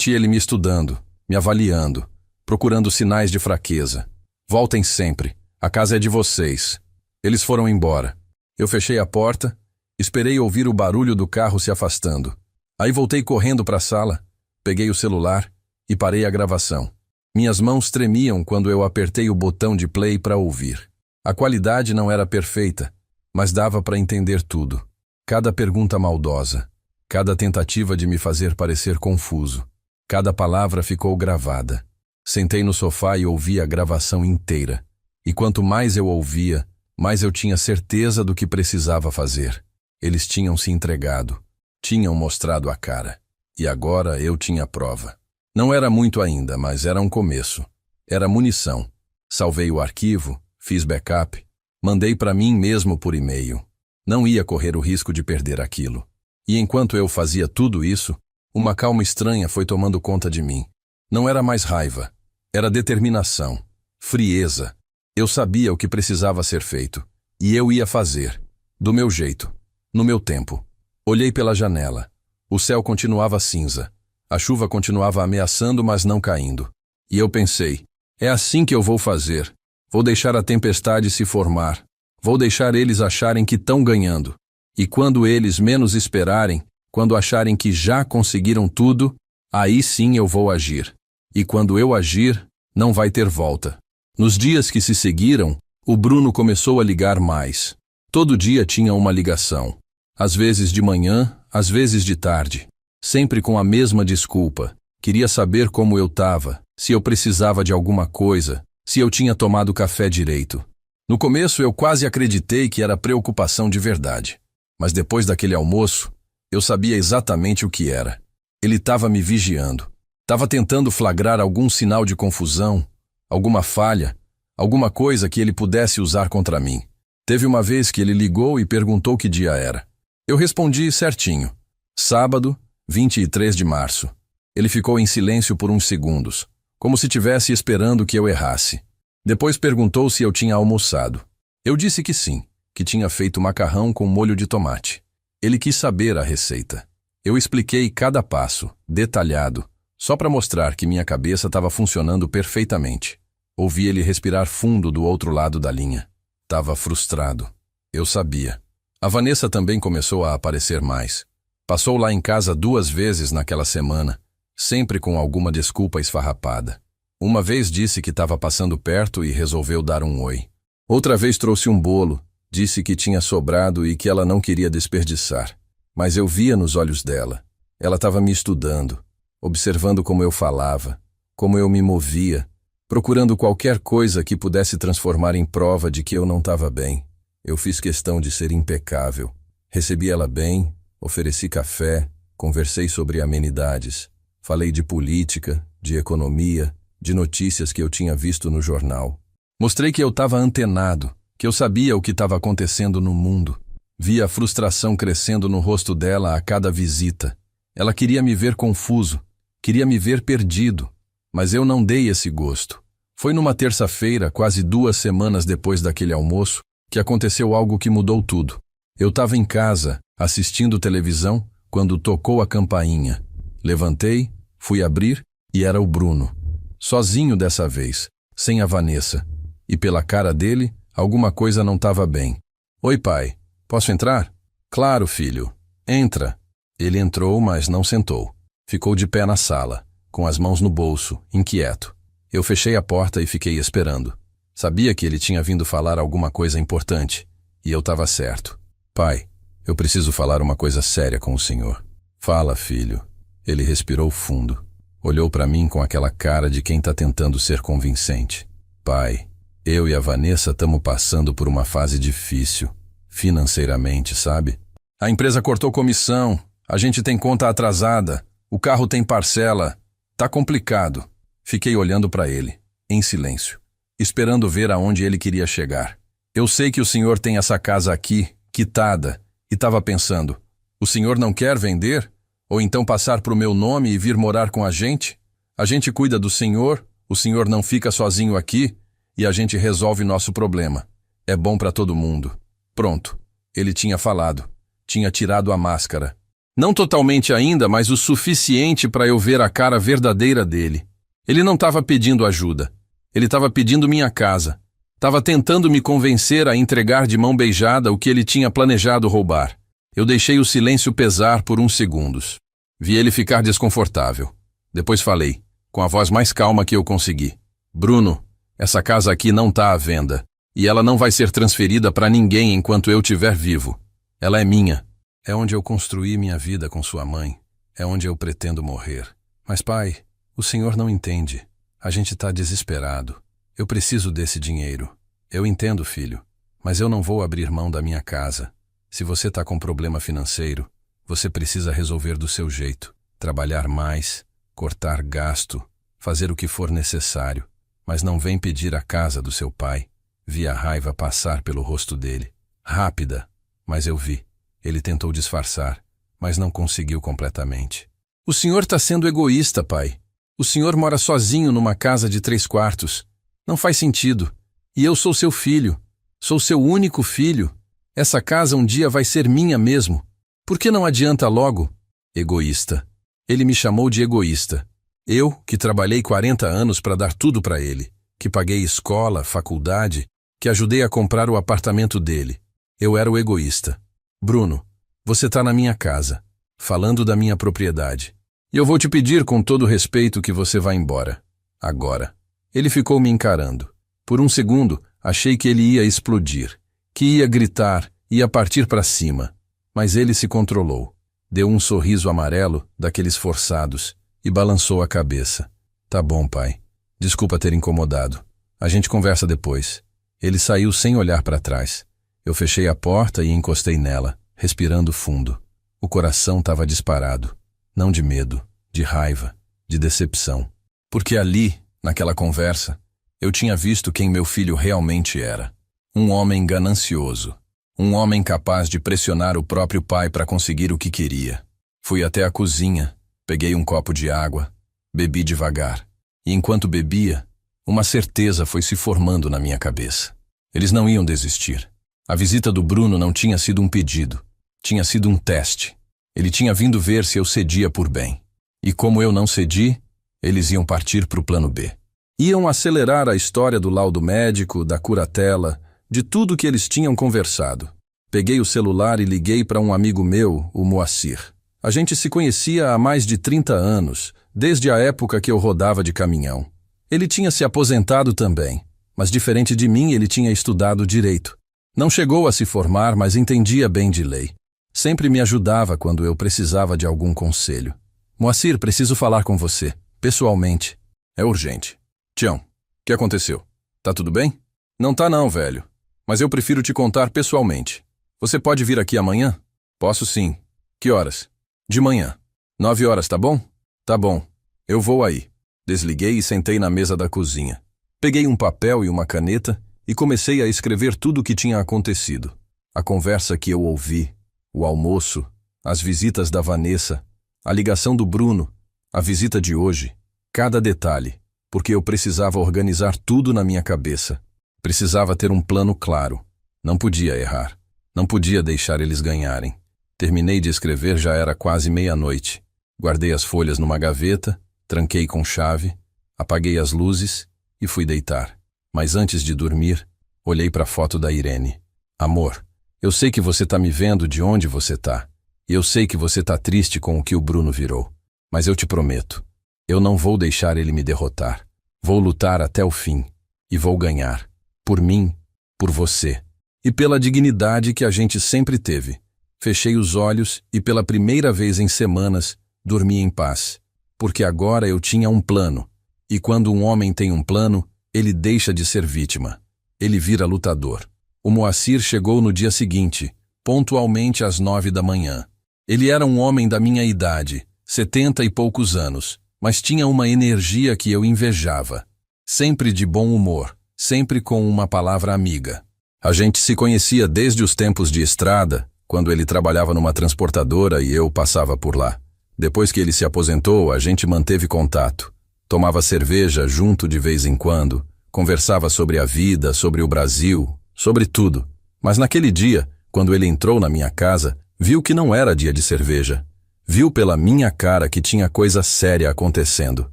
ele me estudando, me avaliando, procurando sinais de fraqueza. Voltem sempre. A casa é de vocês. Eles foram embora. Eu fechei a porta. Esperei ouvir o barulho do carro se afastando. Aí voltei correndo para a sala, peguei o celular e parei a gravação. Minhas mãos tremiam quando eu apertei o botão de play para ouvir. A qualidade não era perfeita, mas dava para entender tudo. Cada pergunta maldosa, cada tentativa de me fazer parecer confuso. Cada palavra ficou gravada. Sentei no sofá e ouvi a gravação inteira. E quanto mais eu ouvia, mais eu tinha certeza do que precisava fazer. Eles tinham se entregado, tinham mostrado a cara. E agora eu tinha prova. Não era muito ainda, mas era um começo. Era munição. Salvei o arquivo, fiz backup, mandei para mim mesmo por e-mail. Não ia correr o risco de perder aquilo. E enquanto eu fazia tudo isso, uma calma estranha foi tomando conta de mim. Não era mais raiva, era determinação, frieza. Eu sabia o que precisava ser feito, e eu ia fazer, do meu jeito. No meu tempo. Olhei pela janela. O céu continuava cinza. A chuva continuava ameaçando, mas não caindo. E eu pensei, é assim que eu vou fazer. Vou deixar a tempestade se formar. Vou deixar eles acharem que estão ganhando. E quando eles menos esperarem, quando acharem que já conseguiram tudo, aí sim eu vou agir. E quando eu agir, não vai ter volta. Nos dias que se seguiram, o Bruno começou a ligar mais. Todo dia tinha uma ligação. Às vezes de manhã, às vezes de tarde. Sempre com a mesma desculpa. Queria saber como eu estava, se eu precisava de alguma coisa, se eu tinha tomado café direito. No começo eu quase acreditei que era preocupação de verdade. Mas depois daquele almoço, eu sabia exatamente o que era. Ele estava me vigiando. Estava tentando flagrar algum sinal de confusão, alguma falha, alguma coisa que ele pudesse usar contra mim. Teve uma vez que ele ligou e perguntou que dia era. Eu respondi certinho. Sábado, 23 de março. Ele ficou em silêncio por uns segundos, como se tivesse esperando que eu errasse. Depois perguntou se eu tinha almoçado. Eu disse que sim, que tinha feito macarrão com molho de tomate. Ele quis saber a receita. Eu expliquei cada passo, detalhado, só para mostrar que minha cabeça estava funcionando perfeitamente. Ouvi ele respirar fundo do outro lado da linha. Estava frustrado. Eu sabia. A Vanessa também começou a aparecer mais. Passou lá em casa 2 vezes naquela semana, sempre com alguma desculpa esfarrapada. Uma vez disse que estava passando perto e resolveu dar um oi. Outra vez trouxe um bolo, disse que tinha sobrado e que ela não queria desperdiçar. Mas eu via nos olhos dela. Ela estava me estudando, observando como eu falava, como eu me movia, procurando qualquer coisa que pudesse transformar em prova de que eu não estava bem. Eu fiz questão de ser impecável. Recebi ela bem, ofereci café, conversei sobre amenidades. Falei de política, de economia, de notícias que eu tinha visto no jornal. Mostrei que eu estava antenado, que eu sabia o que estava acontecendo no mundo. Vi a frustração crescendo no rosto dela a cada visita. Ela queria me ver confuso, queria me ver perdido, mas eu não dei esse gosto. Foi numa terça-feira, quase 2 semanas depois daquele almoço, que aconteceu algo que mudou tudo. Eu estava em casa, assistindo televisão, quando tocou a campainha. Levantei, fui abrir e era o Bruno. Sozinho dessa vez, sem a Vanessa. E pela cara dele, alguma coisa não estava bem. Oi, pai. Posso entrar? Claro, filho. Entra. Ele entrou, mas não sentou. Ficou de pé na sala, com as mãos no bolso, inquieto. Eu fechei a porta e fiquei esperando. Sabia que ele tinha vindo falar alguma coisa importante, e eu estava certo. Pai, eu preciso falar uma coisa séria com o senhor. Fala, filho. Ele respirou fundo. Olhou para mim com aquela cara de quem está tentando ser convincente. Pai, eu e a Vanessa estamos passando por uma fase difícil, financeiramente, sabe? A empresa cortou comissão, a gente tem conta atrasada, o carro tem parcela. Tá complicado. Fiquei olhando para ele, em silêncio, esperando ver aonde ele queria chegar. Eu sei que o senhor tem essa casa aqui, quitada, e estava pensando, o senhor não quer vender? Ou então passar pro meu nome e vir morar com a gente? A gente cuida do senhor, o senhor não fica sozinho aqui, e a gente resolve nosso problema. É bom para todo mundo. Pronto. Ele tinha falado. Tinha tirado a máscara. Não totalmente ainda, mas o suficiente para eu ver a cara verdadeira dele. Ele não estava pedindo ajuda. Ele estava pedindo minha casa. Estava tentando me convencer a entregar de mão beijada o que ele tinha planejado roubar. Eu deixei o silêncio pesar por uns segundos. Vi ele ficar desconfortável. Depois falei, com a voz mais calma que eu consegui. Bruno, essa casa aqui não está à venda. E ela não vai ser transferida para ninguém enquanto eu estiver vivo. Ela é minha. É onde eu construí minha vida com sua mãe. É onde eu pretendo morrer. Mas, pai, o senhor não entende. A gente está desesperado. Eu preciso desse dinheiro. Eu entendo, filho. Mas eu não vou abrir mão da minha casa. Se você está com problema financeiro, você precisa resolver do seu jeito. Trabalhar mais, cortar gasto, fazer o que for necessário. Mas não vem pedir a casa do seu pai. Vi a raiva passar pelo rosto dele. Rápida, mas eu vi. Ele tentou disfarçar, mas não conseguiu completamente. O senhor está sendo egoísta, pai. O senhor mora sozinho numa casa de 3 quartos. Não faz sentido. E eu sou seu filho. Sou seu único filho. Essa casa um dia vai ser minha mesmo. Por que não adianta logo? Egoísta. Ele me chamou de egoísta. Eu, que trabalhei 40 anos para dar tudo para ele, que paguei escola, faculdade, que ajudei a comprar o apartamento dele. Eu era o egoísta. Bruno, você está na minha casa, falando da minha propriedade. E eu vou te pedir com todo respeito que você vá embora. Agora. Ele ficou me encarando. Por um segundo, achei que ele ia explodir, que ia gritar, ia partir para cima. Mas ele se controlou. Deu um sorriso amarelo, daqueles forçados, e balançou a cabeça. Tá bom, pai. Desculpa ter incomodado. A gente conversa depois. Ele saiu sem olhar para trás. Eu fechei a porta e encostei nela, respirando fundo. O coração estava disparado. Não de medo, de raiva, de decepção. Porque ali, naquela conversa, eu tinha visto quem meu filho realmente era. Um homem ganancioso. Um homem capaz de pressionar o próprio pai para conseguir o que queria. Fui até a cozinha, peguei um copo de água, bebi devagar. E enquanto bebia, uma certeza foi se formando na minha cabeça. Eles não iam desistir. A visita do Bruno não tinha sido um pedido, tinha sido um teste. Ele tinha vindo ver se eu cedia por bem. E como eu não cedi, eles iam partir para o plano B. Iam acelerar a história do laudo médico, da curatela, de tudo que eles tinham conversado. Peguei o celular e liguei para um amigo meu, o Moacir. A gente se conhecia há mais de 30 anos, desde a época que eu rodava de caminhão. Ele tinha se aposentado também, mas diferente de mim, ele tinha estudado direito. Não chegou a se formar, mas entendia bem de lei. Sempre me ajudava quando eu precisava de algum conselho. Moacir, preciso falar com você, pessoalmente. É urgente. Tião, o que aconteceu? Tá tudo bem? Não tá não, velho. Mas eu prefiro te contar pessoalmente. Você pode vir aqui amanhã? Posso sim. Que horas? De manhã. 9 horas, tá bom? Tá bom. Eu vou aí. Desliguei e sentei na mesa da cozinha. Peguei um papel e uma caneta e comecei a escrever tudo o que tinha acontecido. A conversa que eu ouvi, o almoço, as visitas da Vanessa, a ligação do Bruno, a visita de hoje, cada detalhe, porque eu precisava organizar tudo na minha cabeça. Precisava ter um plano claro. Não podia errar. Não podia deixar eles ganharem. Terminei de escrever, já era quase meia-noite. Guardei as folhas numa gaveta, tranquei com chave, apaguei as luzes e fui deitar. Mas antes de dormir, olhei para a foto da Irene. Amor, eu sei que você tá me vendo de onde você tá. E eu sei que você tá triste com o que o Bruno virou. Mas eu te prometo, eu não vou deixar ele me derrotar. Vou lutar até o fim. E vou ganhar. Por mim, por você. E pela dignidade que a gente sempre teve. Fechei os olhos e pela primeira vez em semanas, dormi em paz. Porque agora eu tinha um plano. E quando um homem tem um plano, ele deixa de ser vítima. Ele vira lutador. O Moacir chegou no dia seguinte, pontualmente às 9 da manhã. Ele era um homem da minha idade, 70 e poucos anos, mas tinha uma energia que eu invejava. Sempre de bom humor, sempre com uma palavra amiga. A gente se conhecia desde os tempos de estrada, quando ele trabalhava numa transportadora e eu passava por lá. Depois que ele se aposentou, a gente manteve contato. Tomava cerveja junto de vez em quando, conversava sobre a vida, sobre o Brasil, sobre tudo. Mas naquele dia, quando ele entrou na minha casa, viu que não era dia de cerveja. Viu pela minha cara que tinha coisa séria acontecendo.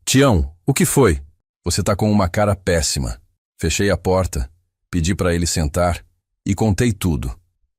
Tião, o que foi? Você tá com uma cara péssima. Fechei a porta, pedi para ele sentar e contei tudo,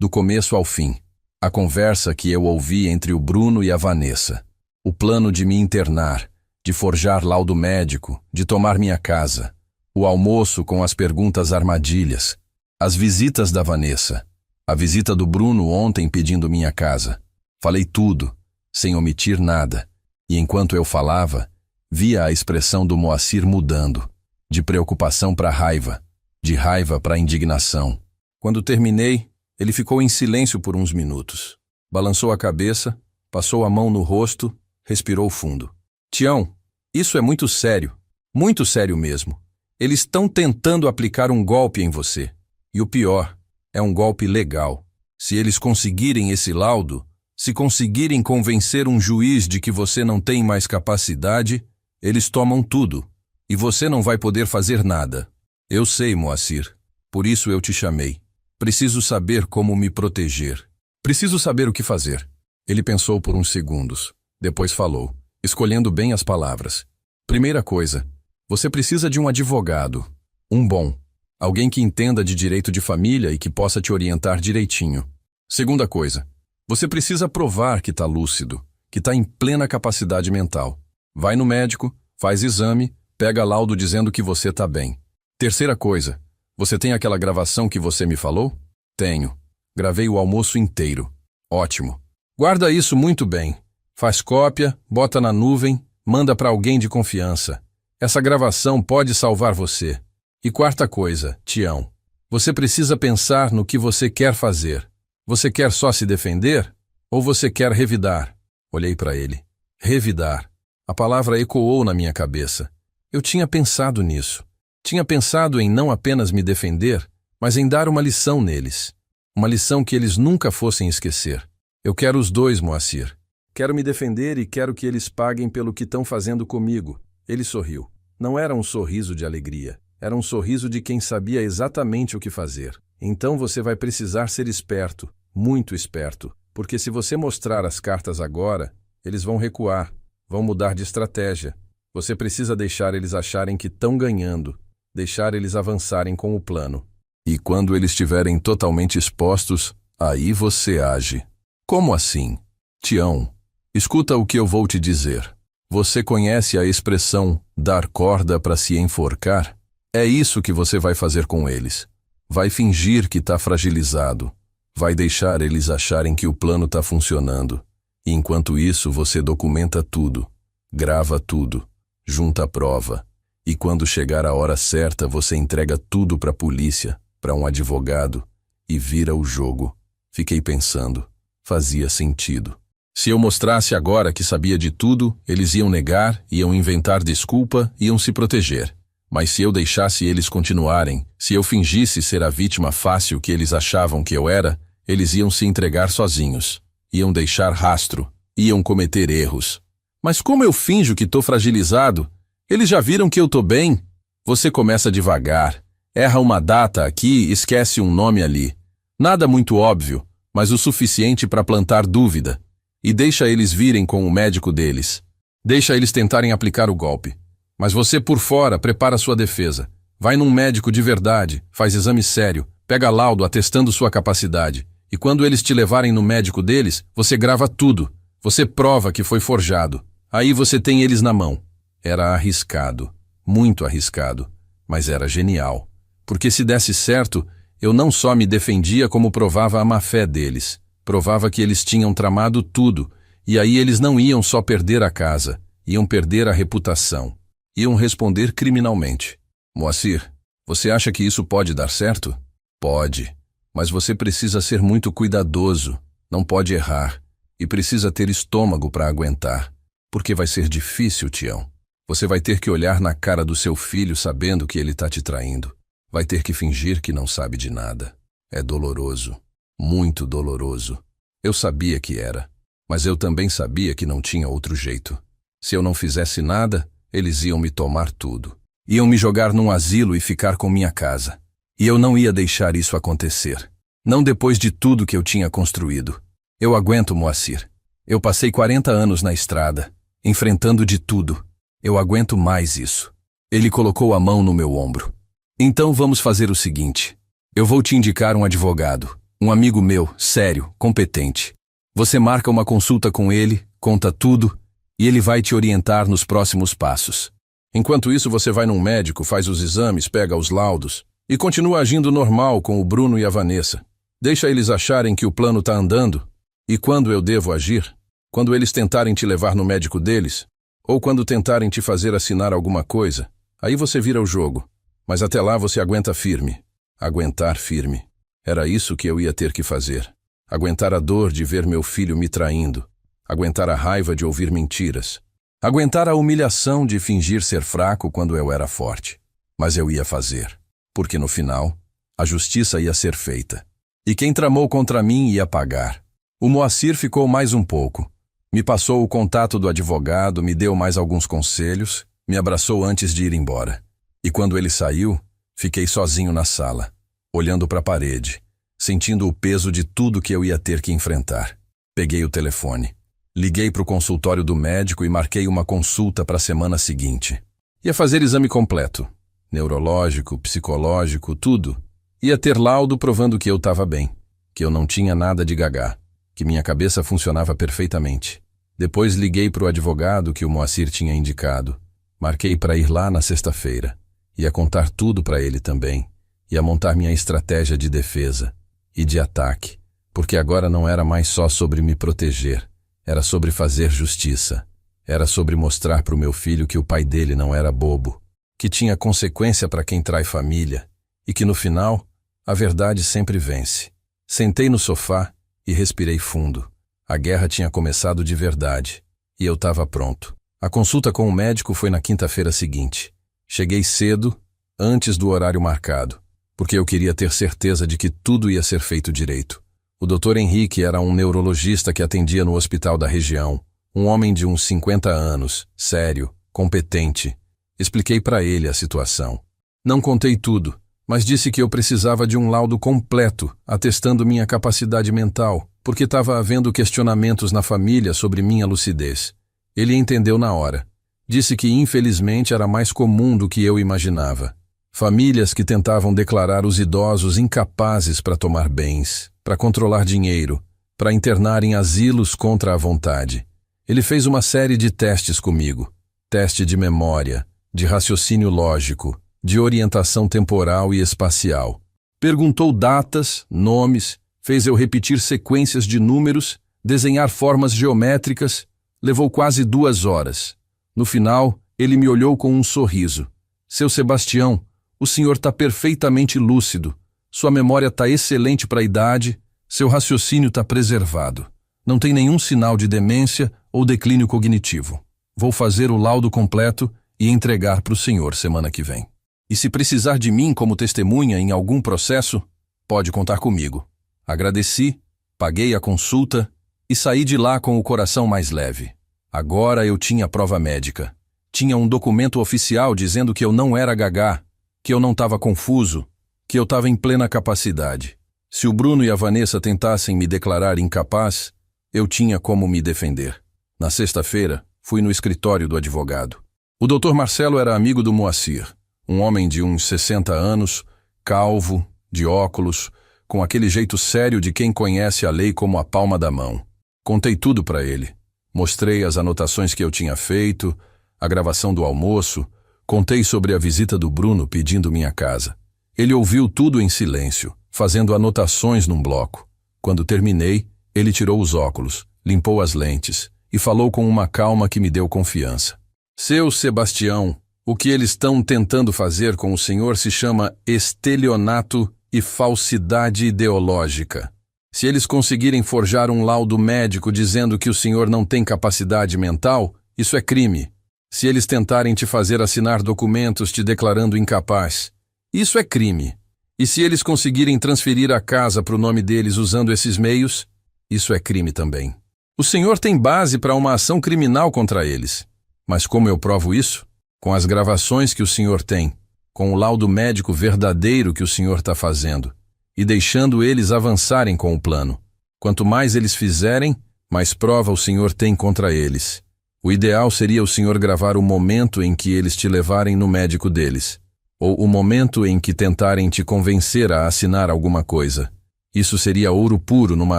do começo ao fim. A conversa que eu ouvi entre o Bruno e a Vanessa. O plano de me internar, de forjar laudo médico, de tomar minha casa. O almoço com as perguntas armadilhas. As visitas da Vanessa. A visita do Bruno ontem pedindo minha casa. Falei tudo, sem omitir nada. E enquanto eu falava, via a expressão do Moacir mudando. De preocupação para raiva. De raiva para indignação. Quando terminei, ele ficou em silêncio por uns minutos. Balançou a cabeça, passou a mão no rosto, respirou fundo. Tião, isso é muito sério mesmo. Eles estão tentando aplicar um golpe em você. E o pior, é um golpe legal. Se eles conseguirem esse laudo, se conseguirem convencer um juiz de que você não tem mais capacidade, eles tomam tudo. E você não vai poder fazer nada. Eu sei, Moacir. Por isso eu te chamei. Preciso saber como me proteger. Preciso saber o que fazer. Ele pensou por uns segundos. Depois falou, escolhendo bem as palavras. Primeira coisa, você precisa de um advogado. Um bom. Alguém que entenda de direito de família e que possa te orientar direitinho. Segunda coisa, você precisa provar que está lúcido, que está em plena capacidade mental. Vai no médico, faz exame, pega laudo dizendo que você está bem. Terceira coisa, você tem aquela gravação que você me falou? Tenho. Gravei o almoço inteiro. Ótimo. Guarda isso muito bem. Faz cópia, bota na nuvem, manda para alguém de confiança. Essa gravação pode salvar você. E quarta coisa, Tião, você precisa pensar no que você quer fazer. Você quer só se defender? Ou você quer revidar? Olhei para ele. Revidar. A palavra ecoou na minha cabeça. Eu tinha pensado nisso. Tinha pensado em não apenas me defender, mas em dar uma lição neles. Uma lição que eles nunca fossem esquecer. Eu quero os dois, Moacir. Quero me defender e quero que eles paguem pelo que estão fazendo comigo. Ele sorriu. Não era um sorriso de alegria. Era um sorriso de quem sabia exatamente o que fazer. Então você vai precisar ser esperto, muito esperto, porque se você mostrar as cartas agora, eles vão recuar, vão mudar de estratégia. Você precisa deixar eles acharem que estão ganhando, deixar eles avançarem com o plano. E quando eles estiverem totalmente expostos, aí você age. Como assim? Tião, escuta o que eu vou te dizer. Você conhece a expressão dar corda para se enforcar? É isso que você vai fazer com eles. Vai fingir que está fragilizado. Vai deixar eles acharem que o plano está funcionando. E enquanto isso, você documenta tudo, grava tudo, junta a prova. E quando chegar a hora certa, você entrega tudo para a polícia, para um advogado, e vira o jogo. Fiquei pensando. Fazia sentido. Se eu mostrasse agora que sabia de tudo, eles iam negar, iam inventar desculpa, iam se proteger. Mas se eu deixasse eles continuarem, se eu fingisse ser a vítima fácil que eles achavam que eu era, eles iam se entregar sozinhos. Iam deixar rastro, iam cometer erros. Mas como eu finjo que tô fragilizado? Eles já viram que eu tô bem? Você começa devagar, erra uma data aqui, esquece um nome ali. Nada muito óbvio, mas o suficiente para plantar dúvida. E deixa eles virem com o médico deles. Deixa eles tentarem aplicar o golpe. Mas você por fora prepara sua defesa. Vai num médico de verdade, faz exame sério, pega laudo atestando sua capacidade. E quando eles te levarem no médico deles, você grava tudo. Você prova que foi forjado. Aí você tem eles na mão. Era arriscado, muito arriscado, mas era genial. Porque se desse certo, eu não só me defendia como provava a má-fé deles. Provava que eles tinham tramado tudo, e aí eles não iam só perder a casa, iam perder a reputação. Iam responder criminalmente. Moacir, você acha que isso pode dar certo? Pode, mas você precisa ser muito cuidadoso, não pode errar, e precisa ter estômago para aguentar, porque vai ser difícil, Tião. Você vai ter que olhar na cara do seu filho sabendo que ele está te traindo. Vai ter que fingir que não sabe de nada. É doloroso, muito doloroso. Eu sabia que era, mas eu também sabia que não tinha outro jeito. Se eu não fizesse nada, eles iam me tomar tudo. Iam me jogar num asilo e ficar com minha casa. E eu não ia deixar isso acontecer. Não depois de tudo que eu tinha construído. Eu aguento, Moacir. Eu passei 40 anos na estrada, enfrentando de tudo. Eu aguento mais isso. Ele colocou a mão no meu ombro. Então vamos fazer o seguinte. Eu vou te indicar um advogado, um amigo meu, sério, competente. Você marca uma consulta com ele, conta tudo, e ele vai te orientar nos próximos passos. Enquanto isso, você vai num médico, faz os exames, pega os laudos, e continua agindo normal com o Bruno e a Vanessa. Deixa eles acharem que o plano está andando. E quando eu devo agir? Quando eles tentarem te levar no médico deles? Ou quando tentarem te fazer assinar alguma coisa? Aí você vira o jogo. Mas até lá você aguenta firme. Aguentar firme. Era isso que eu ia ter que fazer. Aguentar a dor de ver meu filho me traindo. Aguentar a raiva de ouvir mentiras. Aguentar a humilhação de fingir ser fraco quando eu era forte. Mas eu ia fazer. Porque no final, a justiça ia ser feita. E quem tramou contra mim ia pagar. O Moacir ficou mais um pouco. Me passou o contato do advogado, me deu mais alguns conselhos, me abraçou antes de ir embora. E quando ele saiu, fiquei sozinho na sala, olhando para a parede, sentindo o peso de tudo que eu ia ter que enfrentar. Peguei o telefone. Liguei para o consultório do médico e marquei uma consulta para a semana seguinte. Ia fazer exame completo. Neurológico, psicológico, tudo. Ia ter laudo provando que eu estava bem, que eu não tinha nada de gagá, que minha cabeça funcionava perfeitamente. Depois liguei para o advogado que o Moacir tinha indicado. Marquei para ir lá na sexta-feira. Ia contar tudo para ele também. Ia montar minha estratégia de defesa e de ataque, porque agora não era mais só sobre me proteger. Era sobre fazer justiça. Era sobre mostrar para o meu filho que o pai dele não era bobo, que tinha consequência para quem trai família e que no final, a verdade sempre vence. Sentei no sofá e respirei fundo. A guerra tinha começado de verdade e eu estava pronto. A consulta com o médico foi na quinta-feira seguinte. Cheguei cedo, antes do horário marcado, porque eu queria ter certeza de que tudo ia ser feito direito. O Dr. Henrique era um neurologista que atendia no hospital da região, um homem de uns 50 anos, sério, competente. Expliquei para ele a situação. Não contei tudo, mas disse que eu precisava de um laudo completo, atestando minha capacidade mental, porque estava havendo questionamentos na família sobre minha lucidez. Ele entendeu na hora. Disse que infelizmente era mais comum do que eu imaginava. Famílias que tentavam declarar os idosos incapazes para tomar bens, para controlar dinheiro, para internar em asilos contra a vontade. Ele fez uma série de testes comigo. Teste de memória, de raciocínio lógico, de orientação temporal e espacial. Perguntou datas, nomes, fez eu repetir sequências de números, desenhar formas geométricas. Levou quase 2 horas. No final, ele me olhou com um sorriso. Seu Sebastião, o senhor está perfeitamente lúcido. Sua memória está excelente para a idade, seu raciocínio está preservado. Não tem nenhum sinal de demência ou declínio cognitivo. Vou fazer o laudo completo e entregar para o senhor semana que vem. E se precisar de mim como testemunha em algum processo, pode contar comigo. Agradeci, paguei a consulta e saí de lá com o coração mais leve. Agora eu tinha prova médica. Tinha um documento oficial dizendo que eu não era gagá, que eu não estava confuso, que eu estava em plena capacidade. Se o Bruno e a Vanessa tentassem me declarar incapaz, eu tinha como me defender. Na sexta-feira, fui no escritório do advogado. O Dr. Marcelo era amigo do Moacir, um homem de uns 60 anos, calvo, de óculos, com aquele jeito sério de quem conhece a lei como a palma da mão. Contei tudo para ele. Mostrei as anotações que eu tinha feito, a gravação do almoço, contei sobre a visita do Bruno pedindo minha casa. Ele ouviu tudo em silêncio, fazendo anotações num bloco. Quando terminei, ele tirou os óculos, limpou as lentes e falou com uma calma que me deu confiança. Seu Sebastião, o que eles estão tentando fazer com o senhor se chama estelionato e falsidade ideológica. Se eles conseguirem forjar um laudo médico dizendo que o senhor não tem capacidade mental, isso é crime. Se eles tentarem te fazer assinar documentos te declarando incapaz, isso é crime. E se eles conseguirem transferir a casa para o nome deles usando esses meios, isso é crime também. O senhor tem base para uma ação criminal contra eles. Mas como eu provo isso? Com as gravações que o senhor tem, com o laudo médico verdadeiro que o senhor está fazendo, e deixando eles avançarem com o plano. Quanto mais eles fizerem, mais prova o senhor tem contra eles. O ideal seria o senhor gravar o momento em que eles te levarem no médico deles, ou o momento em que tentarem te convencer a assinar alguma coisa. Isso seria ouro puro numa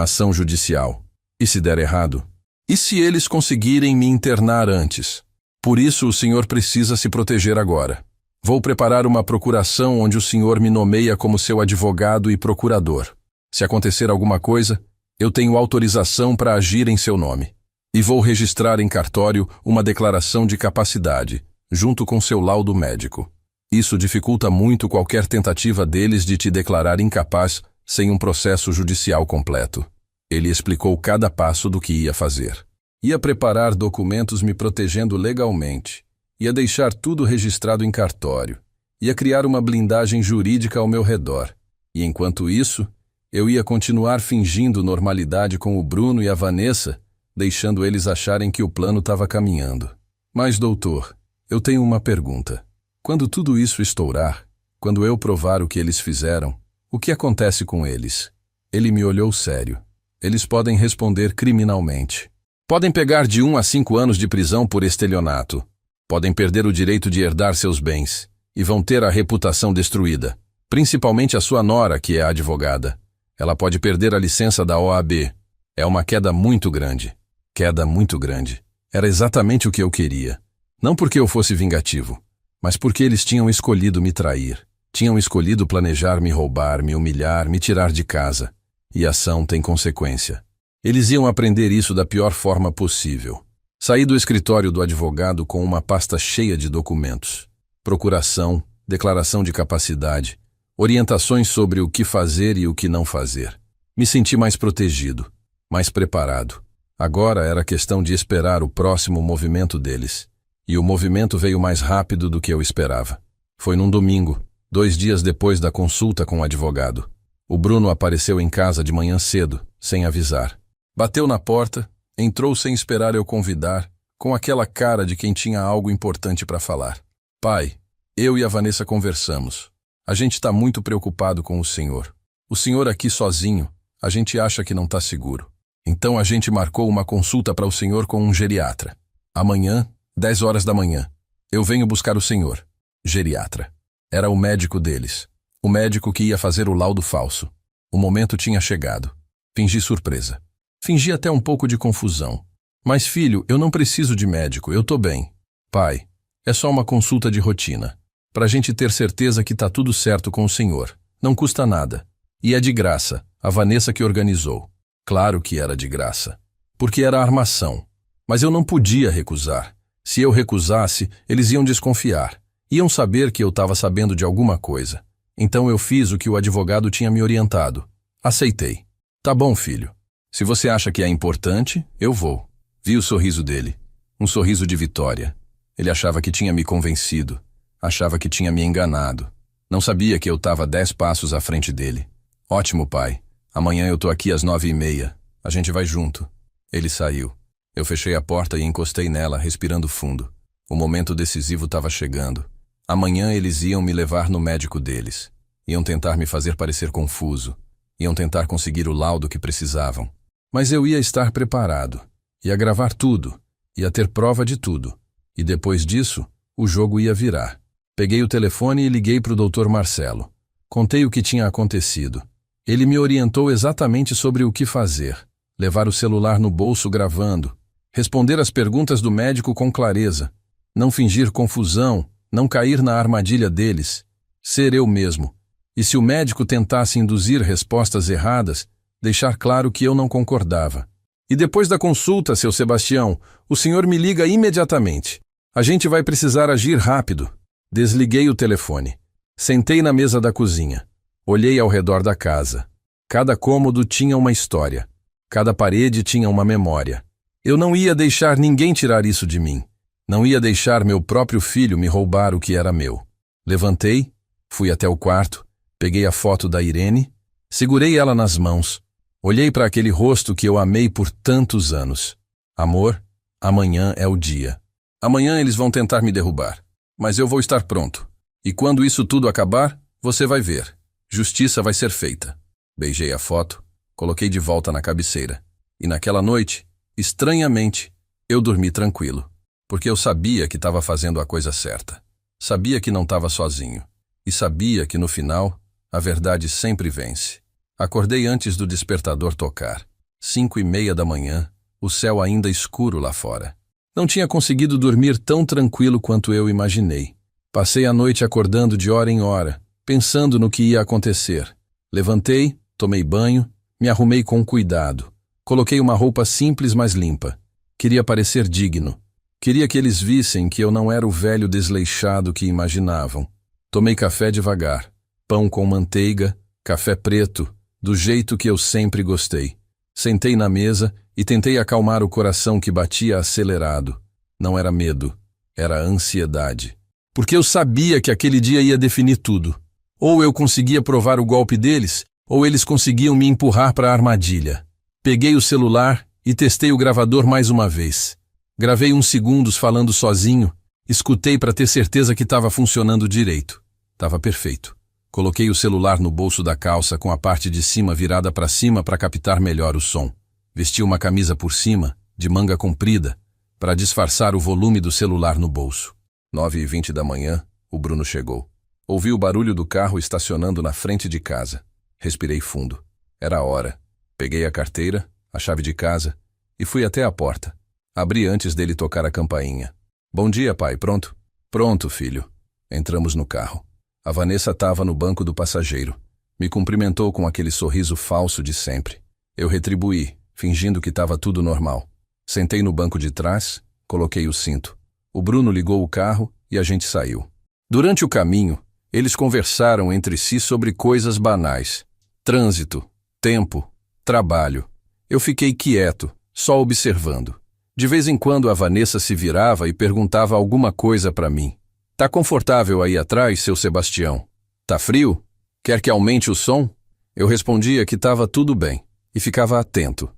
ação judicial. E se der errado? E se eles conseguirem me internar antes? Por isso o senhor precisa se proteger agora. Vou preparar uma procuração onde o senhor me nomeia como seu advogado e procurador. Se acontecer alguma coisa, eu tenho autorização para agir em seu nome. E vou registrar em cartório uma declaração de capacidade, junto com seu laudo médico. Isso dificulta muito qualquer tentativa deles de te declarar incapaz sem um processo judicial completo. Ele explicou cada passo do que ia fazer. Ia preparar documentos me protegendo legalmente. Ia deixar tudo registrado em cartório. Ia criar uma blindagem jurídica ao meu redor. E enquanto isso, eu ia continuar fingindo normalidade com o Bruno e a Vanessa, deixando eles acharem que o plano estava caminhando. Mas, doutor, eu tenho uma pergunta. Quando tudo isso estourar, quando eu provar o que eles fizeram, o que acontece com eles? Ele me olhou sério. Eles podem responder criminalmente. Podem pegar de 1 a 5 anos de prisão por estelionato. Podem perder o direito de herdar seus bens e vão ter a reputação destruída, principalmente a sua nora, que é a advogada. Ela pode perder a licença da OAB. É uma queda muito grande. Queda muito grande. Era exatamente o que eu queria. Não porque eu fosse vingativo, mas porque eles tinham escolhido me trair. Tinham escolhido planejar me roubar, me humilhar, me tirar de casa. E ação tem consequência. Eles iam aprender isso da pior forma possível. Saí do escritório do advogado com uma pasta cheia de documentos. Procuração, declaração de capacidade, orientações sobre o que fazer e o que não fazer. Me senti mais protegido, mais preparado. Agora era questão de esperar o próximo movimento deles. E o movimento veio mais rápido do que eu esperava. Foi num domingo, 2 dias depois da consulta com o advogado. O Bruno apareceu em casa de manhã cedo, sem avisar. Bateu na porta, entrou sem esperar eu convidar, com aquela cara de quem tinha algo importante para falar. Pai, eu e a Vanessa conversamos. A gente está muito preocupado com o senhor. O senhor aqui sozinho, a gente acha que não está seguro. Então a gente marcou uma consulta para o senhor com um geriatra. Amanhã, 10 horas da manhã, eu venho buscar o senhor. Geriatra. Era o médico deles. O médico que ia fazer o laudo falso. O momento tinha chegado. Fingi surpresa. Fingi até um pouco de confusão. Mas filho, eu não preciso de médico, eu tô bem. Pai, é só uma consulta de rotina. Pra gente ter certeza que tá tudo certo com o senhor. Não custa nada. E é de graça, a Vanessa que organizou. Claro que era de graça. Porque era armação. Mas eu não podia recusar. Se eu recusasse, eles iam desconfiar. Iam saber que eu estava sabendo de alguma coisa. Então eu fiz o que o advogado tinha me orientado. Aceitei. Tá bom, filho. Se você acha que é importante, eu vou. Vi o sorriso dele. Um sorriso de vitória. Ele achava que tinha me convencido. Achava que tinha me enganado. Não sabia que eu estava 10 passos à frente dele. Ótimo, pai. Amanhã eu tô aqui às 9h30. A gente vai junto. Ele saiu. Eu fechei a porta e encostei nela, respirando fundo. O momento decisivo estava chegando. Amanhã eles iam me levar no médico deles. Iam tentar me fazer parecer confuso. Iam tentar conseguir o laudo que precisavam. Mas eu ia estar preparado. Ia gravar tudo. Ia ter prova de tudo. E depois disso, o jogo ia virar. Peguei o telefone e liguei para o Dr. Marcelo. Contei o que tinha acontecido. Ele me orientou exatamente sobre o que fazer. Levar o celular no bolso gravando. Responder as perguntas do médico com clareza. Não fingir confusão. Não cair na armadilha deles. Ser eu mesmo. E se o médico tentasse induzir respostas erradas, deixar claro que eu não concordava. E depois da consulta, seu Sebastião, o senhor me liga imediatamente. A gente vai precisar agir rápido. Desliguei o telefone. Sentei na mesa da cozinha. Olhei ao redor da casa. Cada cômodo tinha uma história. Cada parede tinha uma memória. Eu não ia deixar ninguém tirar isso de mim. Não ia deixar meu próprio filho me roubar o que era meu. Levantei, fui até o quarto, peguei a foto da Irene, segurei ela nas mãos, olhei para aquele rosto que eu amei por tantos anos. Amor, amanhã é o dia. Amanhã eles vão tentar me derrubar, mas eu vou estar pronto. E quando isso tudo acabar, você vai ver. Justiça vai ser feita. Beijei a foto, coloquei de volta na cabeceira. E naquela noite, estranhamente, eu dormi tranquilo. Porque eu sabia que estava fazendo a coisa certa. Sabia que não estava sozinho. E sabia que no final, a verdade sempre vence. Acordei antes do despertador tocar. 5h30 da manhã, o céu ainda escuro lá fora. Não tinha conseguido dormir tão tranquilo quanto eu imaginei. Passei a noite acordando de hora em hora, pensando no que ia acontecer. Levantei, tomei banho, me arrumei com cuidado. Coloquei uma roupa simples, mas limpa. Queria parecer digno. Queria que eles vissem que eu não era o velho desleixado que imaginavam. Tomei café devagar, pão com manteiga, café preto, do jeito que eu sempre gostei. Sentei na mesa e tentei acalmar o coração que batia acelerado. Não era medo, era ansiedade. Porque eu sabia que aquele dia ia definir tudo. Ou eu conseguia provar o golpe deles, ou eles conseguiam me empurrar para a armadilha. Peguei o celular e testei o gravador mais uma vez. Gravei uns segundos falando sozinho, escutei para ter certeza que estava funcionando direito. Estava perfeito. Coloquei o celular no bolso da calça com a parte de cima virada para cima para captar melhor o som. Vesti uma camisa por cima, de manga comprida, para disfarçar o volume do celular no bolso. 9h20 da manhã, o Bruno chegou. Ouvi o barulho do carro estacionando na frente de casa. Respirei fundo. Era a hora. Peguei a carteira, a chave de casa e fui até a porta. Abri antes dele tocar a campainha. Bom dia, pai, pronto? Pronto, filho. Entramos no carro. A Vanessa estava no banco do passageiro. Me cumprimentou com aquele sorriso falso de sempre. Eu retribuí, fingindo que estava tudo normal. Sentei no banco de trás, coloquei o cinto. O Bruno ligou o carro e a gente saiu. Durante o caminho, eles conversaram entre si sobre coisas banais. Trânsito, tempo, trabalho. Eu fiquei quieto, só observando. De vez em quando a Vanessa se virava e perguntava alguma coisa para mim. Tá confortável aí atrás, seu Sebastião? Tá frio? Quer que aumente o som? Eu respondia que estava tudo bem. e ficava atento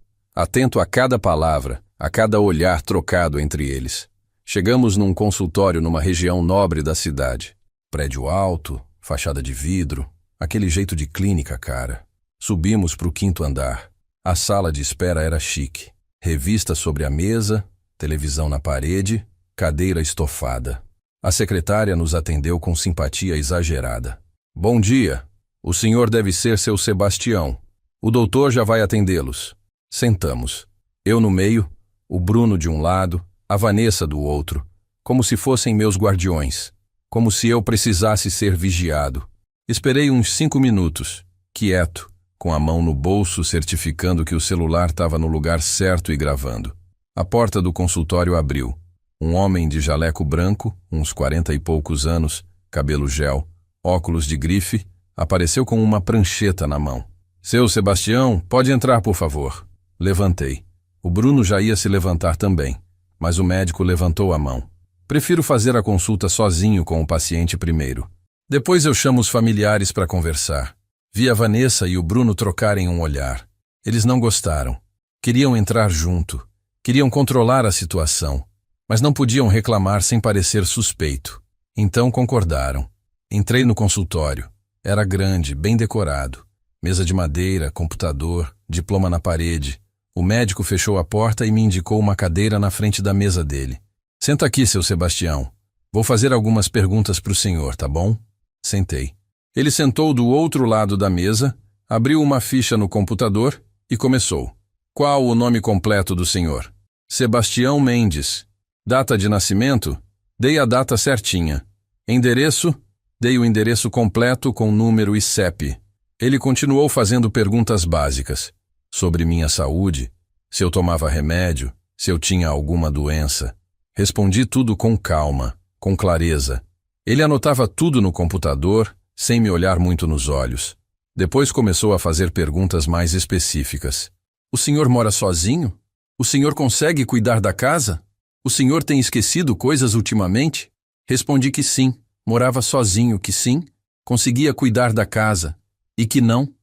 a cada palavra, a cada olhar trocado entre eles. Chegamos num consultório numa região nobre da cidade. Prédio alto, fachada de vidro, aquele jeito de clínica, cara. Subimos para o 5º andar. A sala de espera era chique. Revista sobre a mesa, televisão na parede, cadeira estofada. A secretária nos atendeu com simpatia exagerada. Bom dia. O senhor deve ser seu Sebastião. O doutor já vai atendê-los. Sentamos. Eu no meio, o Bruno de um lado, a Vanessa do outro, como se fossem meus guardiões, como se eu precisasse ser vigiado. Esperei uns 5 minutos, quieto, com a mão no bolso certificando que o celular estava no lugar certo e gravando. A porta do consultório abriu. Um homem de jaleco branco, uns 40 e poucos anos, cabelo gel, óculos de grife, apareceu com uma prancheta na mão. Seu Sebastião, pode entrar, por favor. Levantei. O Bruno já ia se levantar também, mas o médico levantou a mão. Prefiro fazer a consulta sozinho com o paciente primeiro. Depois eu chamo os familiares para conversar. Vi a Vanessa e o Bruno trocarem um olhar. Eles não gostaram. Queriam entrar junto. Queriam controlar a situação. Mas não podiam reclamar sem parecer suspeito. Então concordaram. Entrei no consultório. Era grande, bem decorado. Mesa de madeira, computador, diploma na parede. O médico fechou a porta e me indicou uma cadeira na frente da mesa dele. Senta aqui, seu Sebastião. Vou fazer algumas perguntas para o senhor, tá bom? Sentei. Ele sentou do outro lado da mesa, abriu uma ficha no computador e começou. Qual o nome completo do senhor? Sebastião Mendes. Data de nascimento? Dei a data certinha. Endereço? Dei o endereço completo com número e CEP. Ele continuou fazendo perguntas básicas. Sobre minha saúde, se eu tomava remédio, se eu tinha alguma doença. Respondi tudo com calma, com clareza. Ele anotava tudo no computador, sem me olhar muito nos olhos. Depois começou a fazer perguntas mais específicas. O senhor mora sozinho? O senhor consegue cuidar da casa? O senhor tem esquecido coisas ultimamente? Respondi que sim, morava sozinho, que sim, conseguia cuidar da casa. E que não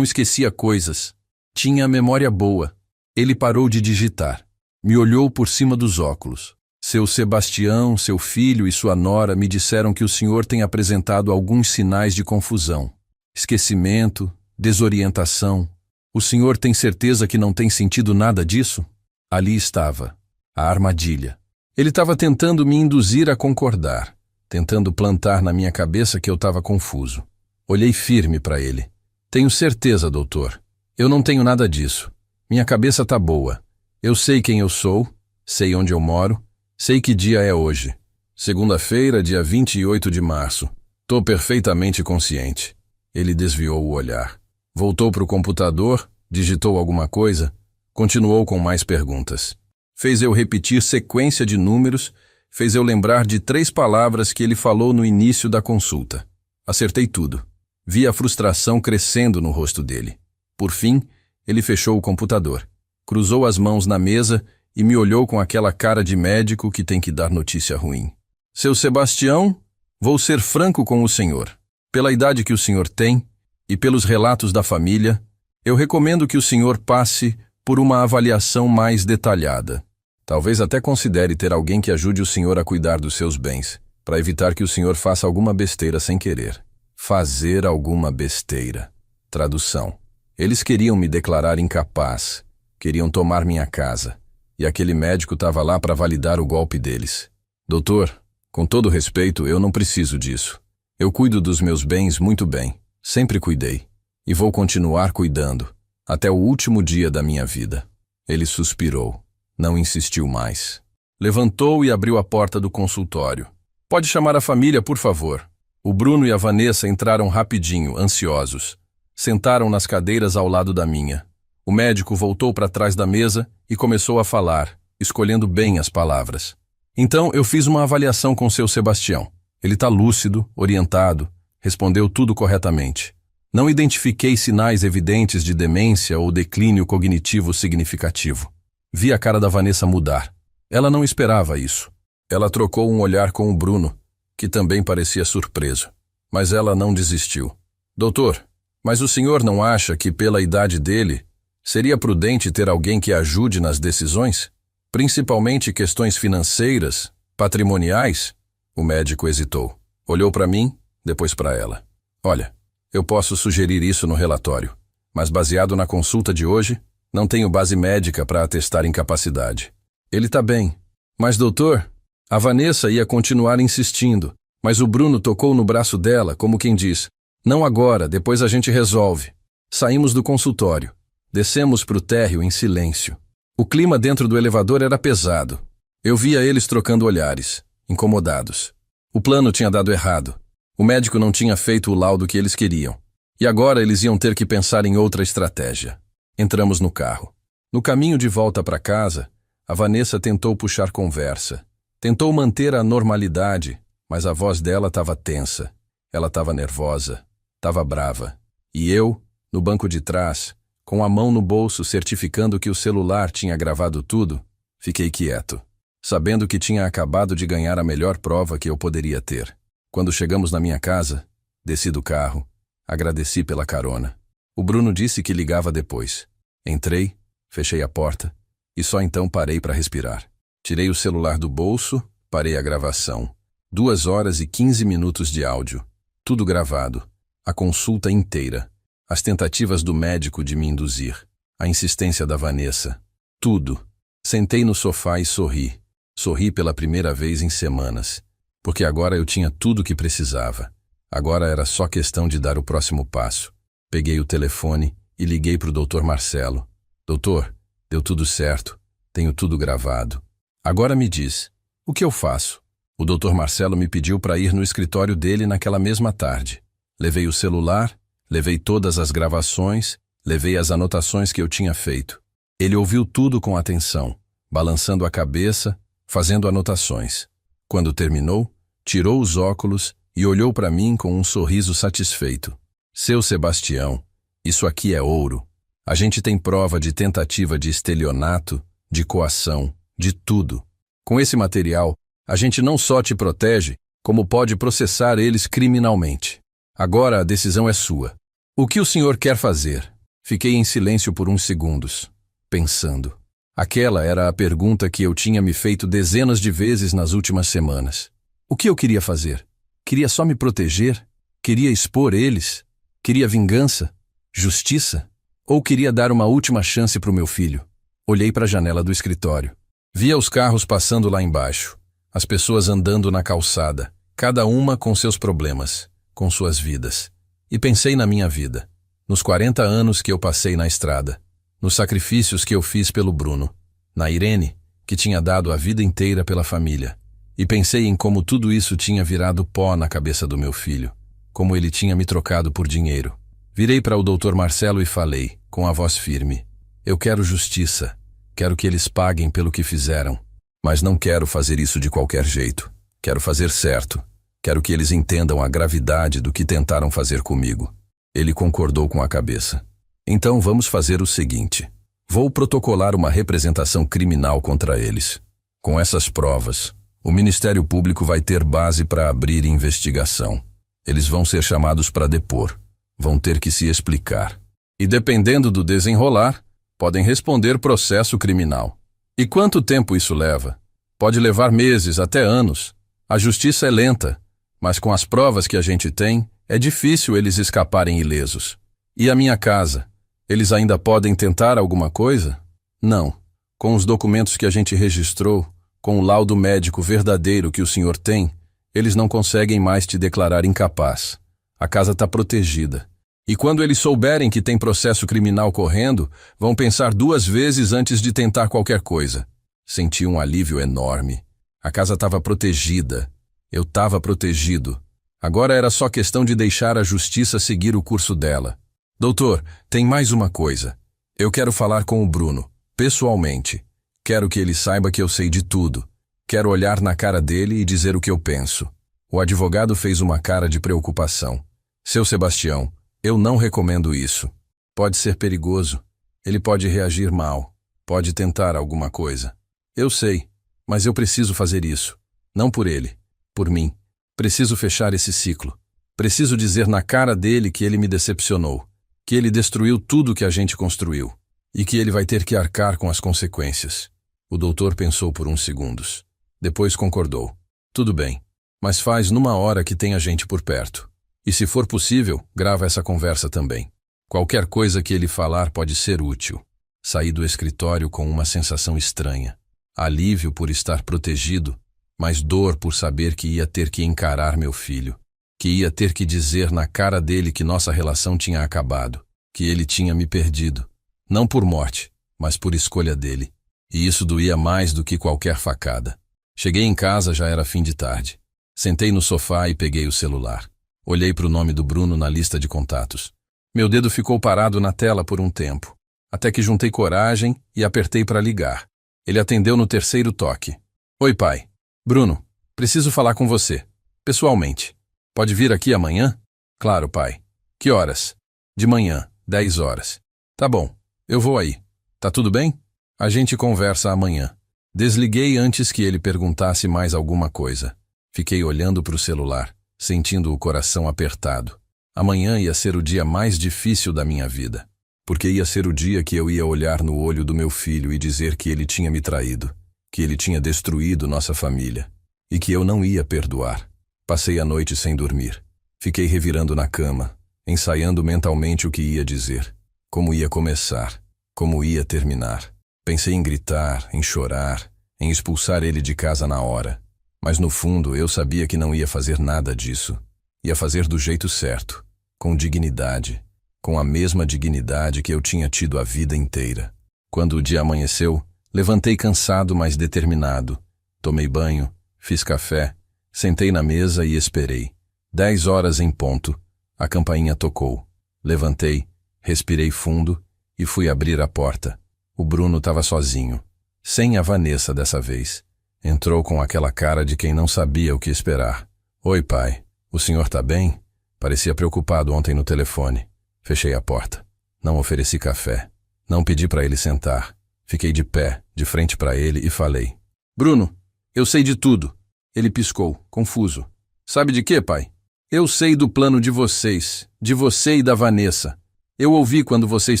esquecia coisas. Tinha a memória boa. Ele parou de digitar. Me olhou por cima dos óculos. Seu Sebastião, seu filho e sua nora me disseram que o senhor tem apresentado alguns sinais de confusão. Esquecimento, desorientação. O senhor tem certeza que não tem sentido nada disso? Ali estava, a armadilha. Ele estava tentando me induzir a concordar, tentando plantar na minha cabeça que eu estava confuso. Olhei firme para ele. Tenho certeza, doutor. Eu não tenho nada disso. Minha cabeça tá boa. Eu sei quem eu sou, sei onde eu moro, sei que dia é hoje. Segunda-feira, dia 28 de março. Tô perfeitamente consciente. Ele desviou o olhar. Voltou para o computador, digitou alguma coisa, continuou com mais perguntas. Fez eu repetir sequência de números, fez eu lembrar de 3 palavras que ele falou no início da consulta. Acertei tudo. Vi a frustração crescendo no rosto dele. Por fim, ele fechou o computador, cruzou as mãos na mesa e me olhou com aquela cara de médico que tem que dar notícia ruim. Seu Sebastião, vou ser franco com o senhor. Pela idade que o senhor tem e pelos relatos da família, eu recomendo que o senhor passe por uma avaliação mais detalhada. Talvez até considere ter alguém que ajude o senhor a cuidar dos seus bens, para evitar que o senhor faça alguma besteira sem querer. Fazer alguma besteira. Tradução. Eles queriam me declarar incapaz, queriam tomar minha casa, e aquele médico estava lá para validar o golpe deles. Doutor, com todo respeito, eu não preciso disso. Eu cuido dos meus bens muito bem, sempre cuidei, e vou continuar cuidando, até o último dia da minha vida. Ele suspirou, não insistiu mais. Levantou e abriu a porta do consultório. Pode chamar a família, por favor. O Bruno e a Vanessa entraram rapidinho, ansiosos. Sentaram nas cadeiras ao lado da minha. O médico voltou para trás da mesa e começou a falar, escolhendo bem as palavras. Então, eu fiz uma avaliação com seu Sebastião. Ele está lúcido, orientado, respondeu tudo corretamente. Não identifiquei sinais evidentes de demência ou declínio cognitivo significativo. Vi a cara da Vanessa mudar. Ela não esperava isso. Ela trocou um olhar com o Bruno, que também parecia surpreso. Mas ela não desistiu. Doutor, mas o senhor não acha que pela idade dele, Seria prudente ter alguém que ajude nas decisões? Principalmente questões financeiras, patrimoniais? O médico hesitou. Olhou para mim, depois para ela. Olha, eu posso sugerir isso no relatório, mas baseado na consulta de hoje, não tenho base médica para atestar incapacidade. Ele está bem. Mas, doutor, a Vanessa ia continuar insistindo, mas o Bruno tocou no braço dela, como quem diz, não agora, depois a gente resolve. Saímos do consultório. Descemos para o térreo em silêncio. O clima dentro do elevador era pesado. Eu via eles trocando olhares, incomodados. O plano tinha dado errado. O médico não tinha feito o laudo que eles queriam. E agora eles iam ter que pensar em outra estratégia. Entramos no carro. No caminho de volta para casa, a Vanessa tentou puxar conversa. Tentou manter a normalidade, mas a voz dela estava tensa. Ela estava nervosa, estava brava. E eu, no banco de trás, com a mão no bolso certificando que o celular tinha gravado tudo, fiquei quieto, sabendo que tinha acabado de ganhar a melhor prova que eu poderia ter. Quando chegamos na minha casa, desci do carro, agradeci pela carona. O Bruno disse que ligava depois. Entrei, fechei a porta e só então parei para respirar. Tirei o celular do bolso, parei a gravação. 2 horas e 15 minutos de áudio. Tudo gravado. A consulta inteira. As tentativas do médico de me induzir. A insistência da Vanessa. Tudo. Sentei no sofá e sorri. Sorri pela primeira vez em semanas. Porque agora eu tinha tudo o que precisava. Agora era só questão de dar o próximo passo. Peguei o telefone e liguei para o Dr. Marcelo. Doutor, deu tudo certo. Tenho tudo gravado. Agora me diz, o que eu faço? O Dr. Marcelo me pediu para ir no escritório dele naquela mesma tarde. Levei o celular, levei todas as gravações, levei as anotações que eu tinha feito. Ele ouviu tudo com atenção, balançando a cabeça, fazendo anotações. Quando terminou, tirou os óculos e olhou para mim com um sorriso satisfeito. Seu Sebastião, isso aqui é ouro. A gente tem prova de tentativa de estelionato, de coação, de tudo. Com esse material, a gente não só te protege, como pode processar eles criminalmente. Agora a decisão é sua. O que o senhor quer fazer? Fiquei em silêncio por uns segundos, pensando. Aquela era a pergunta que eu tinha me feito dezenas de vezes nas últimas semanas. O que eu queria fazer? Queria só me proteger? Queria expor eles? Queria vingança? Justiça? Ou queria dar uma última chance para o meu filho? Olhei para a janela do escritório. Via os carros passando lá embaixo. As pessoas andando na calçada, cada uma com seus problemas, com suas vidas. E pensei na minha vida, nos 40 anos que eu passei na estrada, nos sacrifícios que eu fiz pelo Bruno, na Irene, que tinha dado a vida inteira pela família. E pensei em como tudo isso tinha virado pó na cabeça do meu filho, como ele tinha me trocado por dinheiro. Virei para o Dr. Marcelo e falei, com a voz firme, eu quero justiça, quero que eles paguem pelo que fizeram. Mas não quero fazer isso de qualquer jeito. Quero fazer certo. Quero que eles entendam a gravidade do que tentaram fazer comigo. Ele concordou com a cabeça. Então vamos fazer o seguinte. Vou protocolar uma representação criminal contra eles. Com essas provas, o Ministério Público vai ter base para abrir investigação. Eles vão ser chamados para depor. Vão ter que se explicar. E dependendo do desenrolar, podem responder processo criminal. E quanto tempo isso leva? Pode levar meses, até anos. A justiça é lenta, mas com as provas que a gente tem, é difícil eles escaparem ilesos. E a minha casa? Eles ainda podem tentar alguma coisa? Não. Com os documentos que a gente registrou, com o laudo médico verdadeiro que o senhor tem, eles não conseguem mais te declarar incapaz. A casa está protegida. E quando eles souberem que tem processo criminal correndo, vão pensar 2 vezes antes de tentar qualquer coisa. Senti um alívio enorme. A casa estava protegida. Eu estava protegido. Agora era só questão de deixar a justiça seguir o curso dela. Doutor, tem mais uma coisa. Eu quero falar com o Bruno, pessoalmente. Quero que ele saiba que eu sei de tudo. Quero olhar na cara dele e dizer o que eu penso. O advogado fez uma cara de preocupação. Seu Sebastião, eu não recomendo isso. Pode ser perigoso. Ele pode reagir mal. Pode tentar alguma coisa. Eu sei, mas eu preciso fazer isso. Não por ele, por mim. Preciso fechar esse ciclo. Preciso dizer na cara dele que ele me decepcionou. Que ele destruiu tudo que a gente construiu. e que ele vai ter que arcar com as consequências. O doutor pensou por uns segundos. Depois concordou. Tudo bem, mas faz numa hora que tenha gente por perto. E se for possível, grava essa conversa também. Qualquer coisa que ele falar pode ser útil. Saí do escritório com uma sensação estranha. Alívio por estar protegido, mas dor por saber que ia ter que encarar meu filho, que ia ter que dizer na cara dele que nossa relação tinha acabado, que ele tinha me perdido. Não por morte, mas por escolha dele. E isso doía mais do que qualquer facada. Cheguei em casa, já era fim de tarde. Sentei no sofá e peguei o celular. Olhei para o nome do Bruno na lista de contatos. Meu dedo ficou parado na tela por um tempo, até que juntei coragem e apertei para ligar. Ele atendeu no terceiro toque. Oi, pai. Bruno, preciso falar com você. Pessoalmente. Pode vir aqui amanhã? Claro, pai. Que horas? De manhã, 10 horas. Tá bom, eu vou aí. Tá tudo bem? A gente conversa amanhã. Desliguei antes que ele perguntasse mais alguma coisa. Fiquei olhando para o celular, sentindo o coração apertado. Amanhã ia ser o dia mais difícil da minha vida, porque ia ser o dia que eu ia olhar no olho do meu filho e dizer que ele tinha me traído, que ele tinha destruído nossa família, e que eu não ia perdoar. Passei a noite sem dormir. Fiquei revirando na cama, ensaiando mentalmente o que ia dizer, como ia começar, como ia terminar. Pensei em gritar, em chorar, em expulsar ele de casa na hora. Mas no fundo eu sabia que não ia fazer nada disso. Ia fazer do jeito certo, com dignidade, com a mesma dignidade que eu tinha tido a vida inteira. Quando o dia amanheceu, levantei cansado, mas determinado. Tomei banho, fiz café, sentei na mesa e esperei. 10 horas em ponto, a campainha tocou. Levantei, respirei fundo e fui abrir a porta. O Bruno estava sozinho, sem a Vanessa dessa vez. Entrou com aquela cara de quem não sabia o que esperar. Oi, pai. O senhor tá bem? Parecia preocupado ontem no telefone. Fechei a porta. Não ofereci café. Não pedi para ele sentar. Fiquei de pé, de frente para ele e falei. Bruno, eu sei de tudo. Ele piscou, confuso. Sabe de quê, pai? Eu sei do plano de vocês, de você e da Vanessa. Eu ouvi quando vocês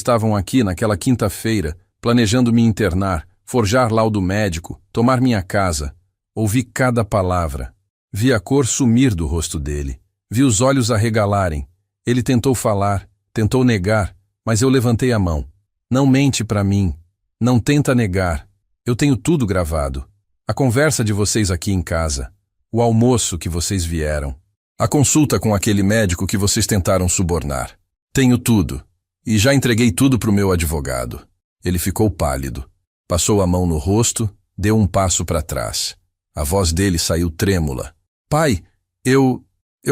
estavam aqui naquela quinta-feira, planejando me internar, forjar laudo médico, tomar minha casa. Ouvi cada palavra. Vi a cor sumir do rosto dele. Vi os olhos arregalarem. Ele tentou falar, tentou negar, mas eu levantei a mão. Não mente pra mim. Não tenta negar. Eu tenho tudo gravado. A conversa de vocês aqui em casa. O almoço que vocês vieram. A consulta com aquele médico que vocês tentaram subornar. Tenho tudo. E já entreguei tudo pro meu advogado. Ele ficou pálido. Passou a mão no rosto, deu um passo para trás. A voz dele saiu trêmula. Pai, eu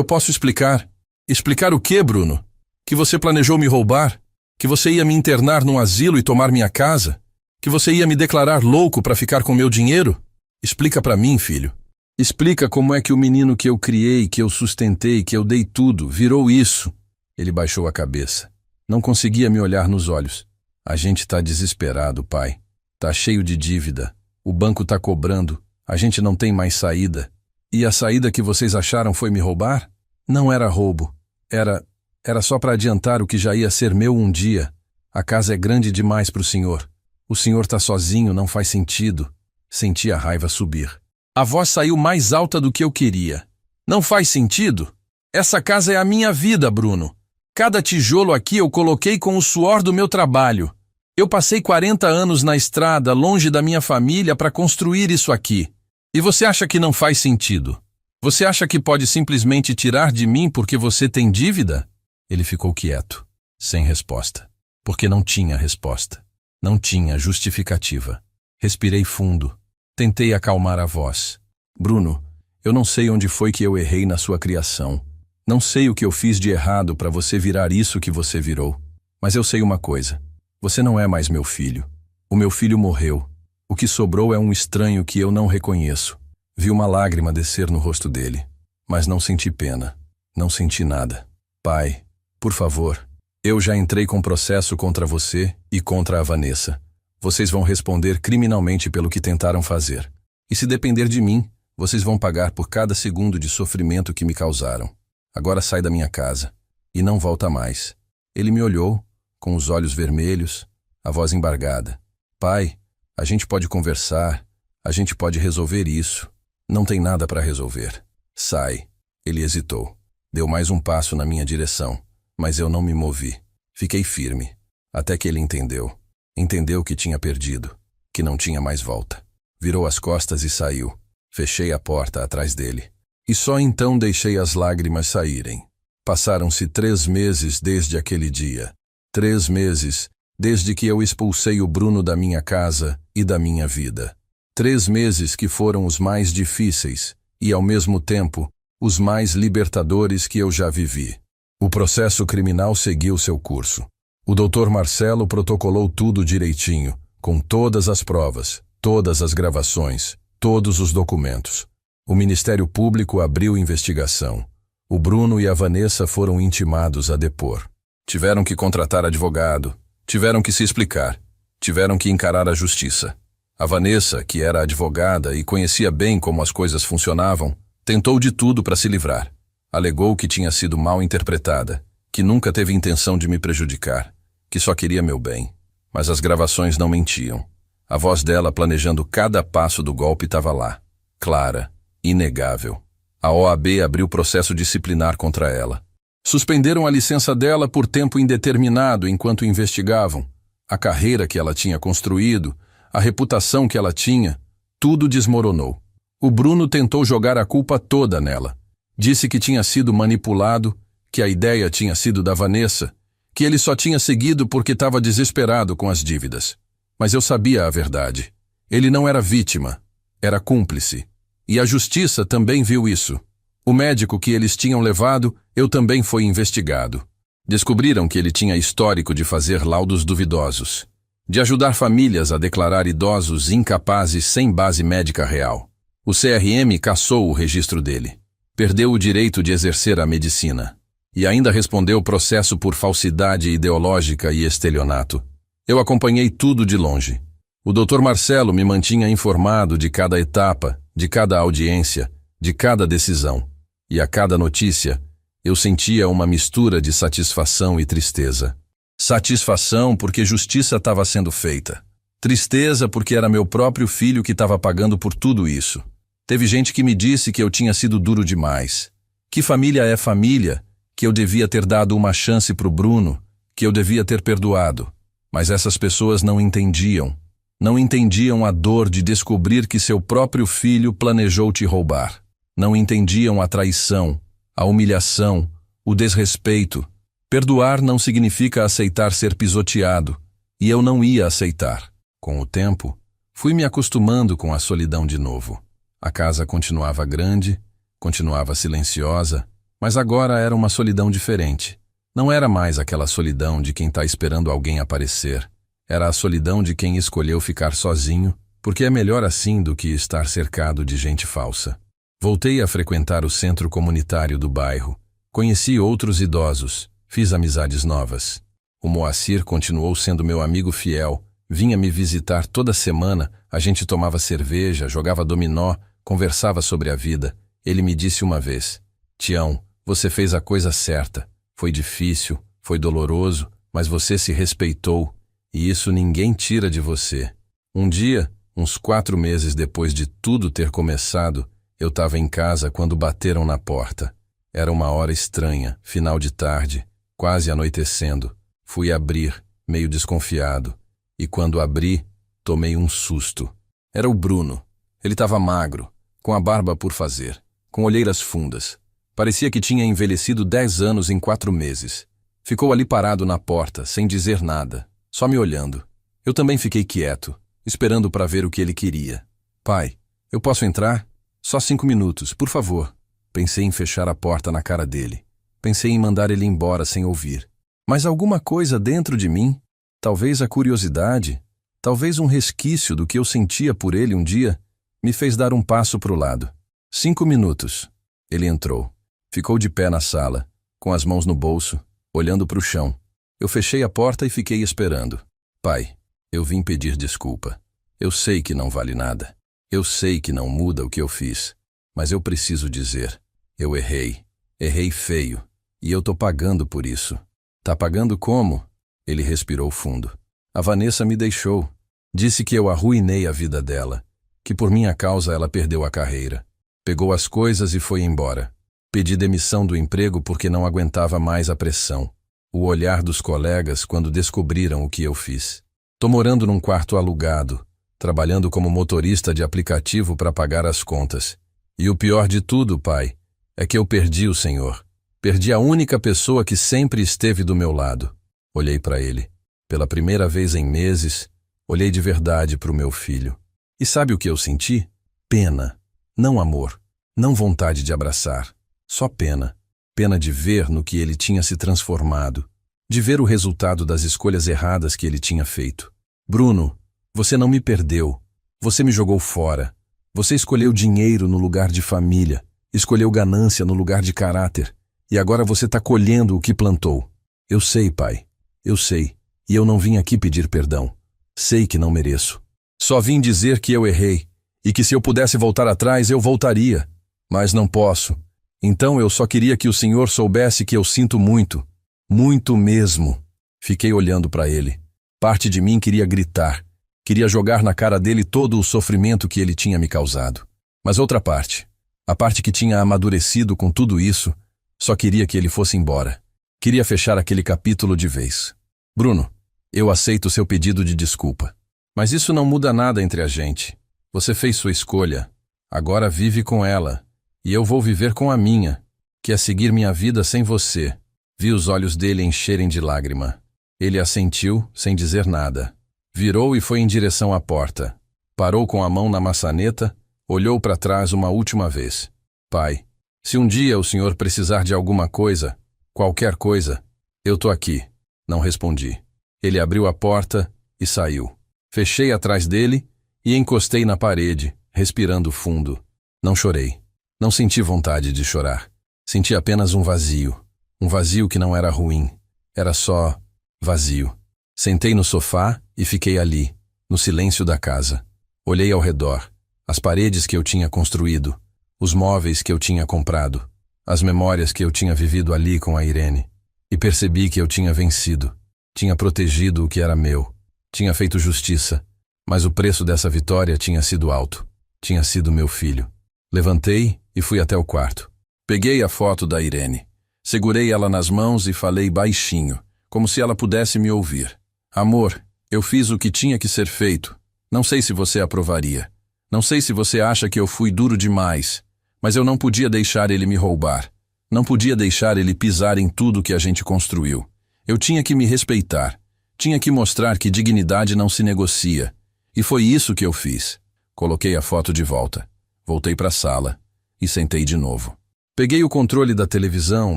posso explicar. Explicar o quê, Bruno? Que você planejou me roubar? Que você ia me internar num asilo e tomar minha casa? Que você ia me declarar louco para ficar com meu dinheiro? Explica para mim, filho. Explica como é que o menino que eu criei, que eu sustentei, que eu dei tudo, virou isso. Ele baixou a cabeça. Não conseguia me olhar nos olhos. A gente tá desesperado, pai. Tá cheio de dívida. O banco tá cobrando. A gente não tem mais saída. E a saída que vocês acharam foi me roubar? Não era roubo. Era só para adiantar o que já ia ser meu um dia. A casa é grande demais pro senhor. O senhor tá sozinho, não faz sentido. Senti a raiva subir. A voz saiu mais alta do que eu queria. Não faz sentido? Essa casa é a minha vida, Bruno. Cada tijolo aqui eu coloquei com o suor do meu trabalho. Eu passei 40 anos na estrada, longe da minha família, para construir isso aqui. E você acha que não faz sentido? Você acha que pode simplesmente tirar de mim porque você tem dívida? Ele ficou quieto, sem resposta. Porque não tinha resposta. Não tinha justificativa. Respirei fundo. Tentei acalmar a voz. Bruno, eu não sei onde foi que eu errei na sua criação. Não sei o que eu fiz de errado para você virar isso que você virou. Mas eu sei uma coisa. Você não é mais meu filho. O meu filho morreu. O que sobrou é um estranho que eu não reconheço. Vi uma lágrima descer no rosto dele. Mas não senti pena. Não senti nada. Pai, por favor. Eu já entrei com processo contra você e contra a Vanessa. Vocês vão responder criminalmente pelo que tentaram fazer. E se depender de mim, vocês vão pagar por cada segundo de sofrimento que me causaram. Agora sai da minha casa. E não volta mais. Ele me olhou, com os olhos vermelhos, A voz embargada. Pai, a gente pode conversar. A gente pode resolver isso. Não tem nada para resolver. Sai. Ele hesitou. Deu mais um passo na minha direção, mas eu não me movi. Fiquei firme, até que ele entendeu. Entendeu que tinha perdido, que não tinha mais volta. Virou as costas e saiu. Fechei a porta atrás dele. E só então deixei as lágrimas saírem. Passaram-se 3 meses desde aquele dia. 3 meses desde que eu expulsei o Bruno da minha casa e da minha vida. 3 meses que foram os mais difíceis e, ao mesmo tempo, os mais libertadores que eu já vivi. O processo criminal seguiu seu curso. O Dr. Marcelo protocolou tudo direitinho, com todas as provas, todas as gravações, todos os documentos. O Ministério Público abriu investigação. O Bruno e a Vanessa foram intimados a depor. Tiveram que contratar advogado, tiveram que se explicar, tiveram que encarar a justiça. A Vanessa, que era advogada e conhecia bem como as coisas funcionavam, tentou de tudo para se livrar. Alegou que tinha sido mal interpretada, que nunca teve intenção de me prejudicar, que só queria meu bem. Mas as gravações não mentiam. A voz dela planejando cada passo do golpe estava lá, clara, inegável. A OAB abriu processo disciplinar contra ela. Suspenderam a licença dela por tempo indeterminado enquanto investigavam. A carreira que ela tinha construído, a reputação que ela tinha, tudo desmoronou. O Bruno tentou jogar a culpa toda nela. Disse que tinha sido manipulado, que a ideia tinha sido da Vanessa, que ele só tinha seguido porque estava desesperado com as dívidas. Mas eu sabia a verdade. Ele não era vítima, era cúmplice. E a justiça também viu isso. O médico que eles tinham levado, eu também fui investigado. Descobriram que ele tinha histórico de fazer laudos duvidosos, de ajudar famílias a declarar idosos incapazes sem base médica real. O CRM cassou o registro dele. Perdeu o direito de exercer a medicina. E ainda respondeu processo por falsidade ideológica e estelionato. Eu acompanhei tudo de longe. O Dr. Marcelo me mantinha informado de cada etapa, de cada audiência, de cada decisão. E a cada notícia, eu sentia uma mistura de satisfação e tristeza. Satisfação porque justiça estava sendo feita. Tristeza porque era meu próprio filho que estava pagando por tudo isso. Teve gente que me disse que eu tinha sido duro demais. Que família é família? Que eu devia ter dado uma chance pro Bruno, que eu devia ter perdoado. Mas essas pessoas não entendiam. Não entendiam a dor de descobrir que seu próprio filho planejou te roubar. Não entendiam a traição, a humilhação, o desrespeito. Perdoar não significa aceitar ser pisoteado, e eu não ia aceitar. Com o tempo, fui me acostumando com a solidão de novo. A casa continuava grande, continuava silenciosa, mas agora era uma solidão diferente. Não era mais aquela solidão de quem está esperando alguém aparecer. Era a solidão de quem escolheu ficar sozinho, porque é melhor assim do que estar cercado de gente falsa. Voltei a frequentar o centro comunitário do bairro. Conheci outros idosos, fiz amizades novas. O Moacir continuou sendo meu amigo fiel, vinha me visitar toda semana, a gente tomava cerveja, jogava dominó, conversava sobre a vida. Ele me disse uma vez: Tião, você fez a coisa certa. Foi difícil, foi doloroso, mas você se respeitou, e isso ninguém tira de você. Um dia, uns 4 meses depois de tudo ter começado, eu estava em casa quando bateram na porta. Era uma hora estranha, final de tarde, quase anoitecendo. Fui abrir, meio desconfiado, e quando abri, tomei um susto. Era o Bruno. Ele estava magro, com a barba por fazer, com olheiras fundas. Parecia que tinha envelhecido 10 anos em 4 meses. Ficou ali parado na porta, sem dizer nada, só me olhando. Eu também fiquei quieto, esperando para ver o que ele queria. Pai, eu posso entrar? Só 5 minutos, por favor. Pensei em fechar a porta na cara dele. Pensei em mandar ele embora sem ouvir. Mas alguma coisa dentro de mim, talvez a curiosidade, talvez um resquício do que eu sentia por ele um dia, me fez dar um passo para o lado. 5 minutos. Ele entrou. Ficou de pé na sala, com as mãos no bolso, olhando para o chão. Eu fechei a porta e fiquei esperando. Pai, eu vim pedir desculpa. Eu sei que não vale nada. Eu sei que não muda o que eu fiz. Mas eu preciso dizer, eu errei. Errei feio. E eu tô pagando por isso. Tá pagando como? Ele respirou fundo. A Vanessa me deixou. Disse que eu arruinei a vida dela, que por minha causa ela perdeu a carreira. Pegou as coisas e foi embora. Pedi demissão do emprego porque não aguentava mais a pressão. O olhar dos colegas quando descobriram o que eu fiz. Tô morando num quarto alugado, trabalhando como motorista de aplicativo para pagar as contas. E o pior de tudo, pai, é que eu perdi o Senhor. Perdi a única pessoa que sempre esteve do meu lado. Olhei para ele. Pela primeira vez em meses, olhei de verdade para o meu filho. E sabe o que eu senti? Pena. Não amor. Não vontade de abraçar. Só pena. Pena de ver no que ele tinha se transformado. De ver o resultado das escolhas erradas que ele tinha feito. Bruno, você não me perdeu. Você me jogou fora. Você escolheu dinheiro no lugar de família. Escolheu ganância no lugar de caráter. E agora você está colhendo o que plantou. Eu sei, pai. Eu sei. E eu não vim aqui pedir perdão. Sei que não mereço. Só vim dizer que eu errei. E que se eu pudesse voltar atrás, eu voltaria. Mas não posso. Então eu só queria que o senhor soubesse que eu sinto muito. Muito mesmo. Fiquei olhando para ele. Parte de mim queria gritar. Queria jogar na cara dele todo o sofrimento que ele tinha me causado. Mas outra parte, a parte que tinha amadurecido com tudo isso, só queria que ele fosse embora. Queria fechar aquele capítulo de vez. Bruno, eu aceito o seu pedido de desculpa. Mas isso não muda nada entre a gente. Você fez sua escolha. Agora vive com ela. E eu vou viver com a minha, que é seguir minha vida sem você. Vi os olhos dele encherem de lágrima. Ele assentiu, sem dizer nada. Virou e foi em direção à porta. Parou com a mão na maçaneta, olhou para trás uma última vez. Pai, se um dia o senhor precisar de alguma coisa, qualquer coisa, eu tô aqui. Não respondi. Ele abriu a porta e saiu. Fechei atrás dele e encostei na parede, respirando fundo. Não chorei. Não senti vontade de chorar. Senti apenas um vazio. Um vazio que não era ruim. Era só vazio. Sentei no sofá e fiquei ali, no silêncio da casa. Olhei ao redor. As paredes que eu tinha construído. Os móveis que eu tinha comprado. As memórias que eu tinha vivido ali com a Irene. E percebi que eu tinha vencido. Tinha protegido o que era meu. Tinha feito justiça. Mas o preço dessa vitória tinha sido alto. Tinha sido meu filho. Levantei e fui até o quarto. Peguei a foto da Irene. Segurei ela nas mãos e falei baixinho, como se ela pudesse me ouvir. Amor, eu fiz o que tinha que ser feito. Não sei se você aprovaria. Não sei se você acha que eu fui duro demais. Mas eu não podia deixar ele me roubar. Não podia deixar ele pisar em tudo que a gente construiu. Eu tinha que me respeitar. Tinha que mostrar que dignidade não se negocia. E foi isso que eu fiz. Coloquei a foto de volta. Voltei para a sala e sentei de novo. Peguei o controle da televisão,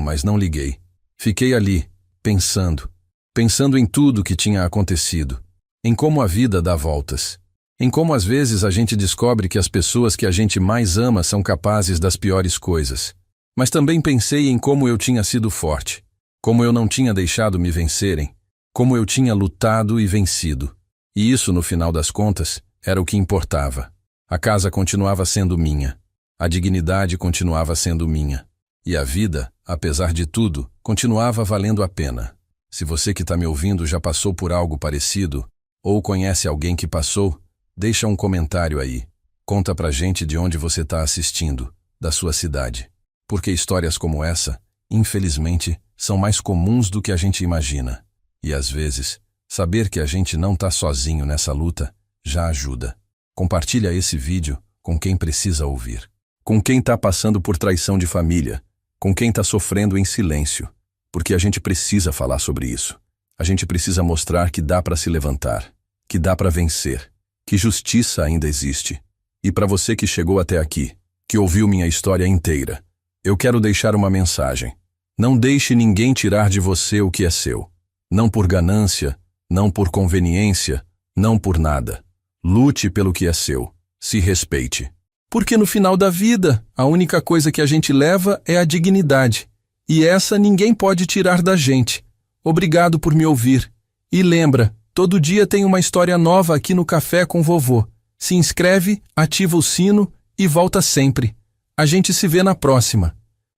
mas não liguei. Fiquei ali, pensando. Pensando em tudo que tinha acontecido. Em como a vida dá voltas. Em como às vezes a gente descobre que as pessoas que a gente mais ama são capazes das piores coisas. Mas também pensei em como eu tinha sido forte. Como eu não tinha deixado me vencerem. Como eu tinha lutado e vencido. E isso, no final das contas, era o que importava. A casa continuava sendo minha. A dignidade continuava sendo minha. E a vida, apesar de tudo, continuava valendo a pena. Se você que está me ouvindo já passou por algo parecido, ou conhece alguém que passou, deixa um comentário aí. Conta pra gente de onde você está assistindo, da sua cidade. Porque histórias como essa, infelizmente, são mais comuns do que a gente imagina. E às vezes, saber que a gente não está sozinho nessa luta já ajuda. Compartilha esse vídeo com quem precisa ouvir. Com quem está passando por traição de família. Com quem está sofrendo em silêncio. Porque a gente precisa falar sobre isso. A gente precisa mostrar que dá para se levantar. Que dá para vencer. Que justiça ainda existe. E para você que chegou até aqui, que ouviu minha história inteira, eu quero deixar uma mensagem. Não deixe ninguém tirar de você o que é seu. Não por ganância, não por conveniência, não por nada. Lute pelo que é seu. Se respeite. Porque no final da vida, a única coisa que a gente leva é a dignidade. E essa ninguém pode tirar da gente. Obrigado por me ouvir. E lembra, todo dia tem uma história nova aqui no Café com Vovô. Se inscreve, ativa o sino e volta sempre. A gente se vê na próxima.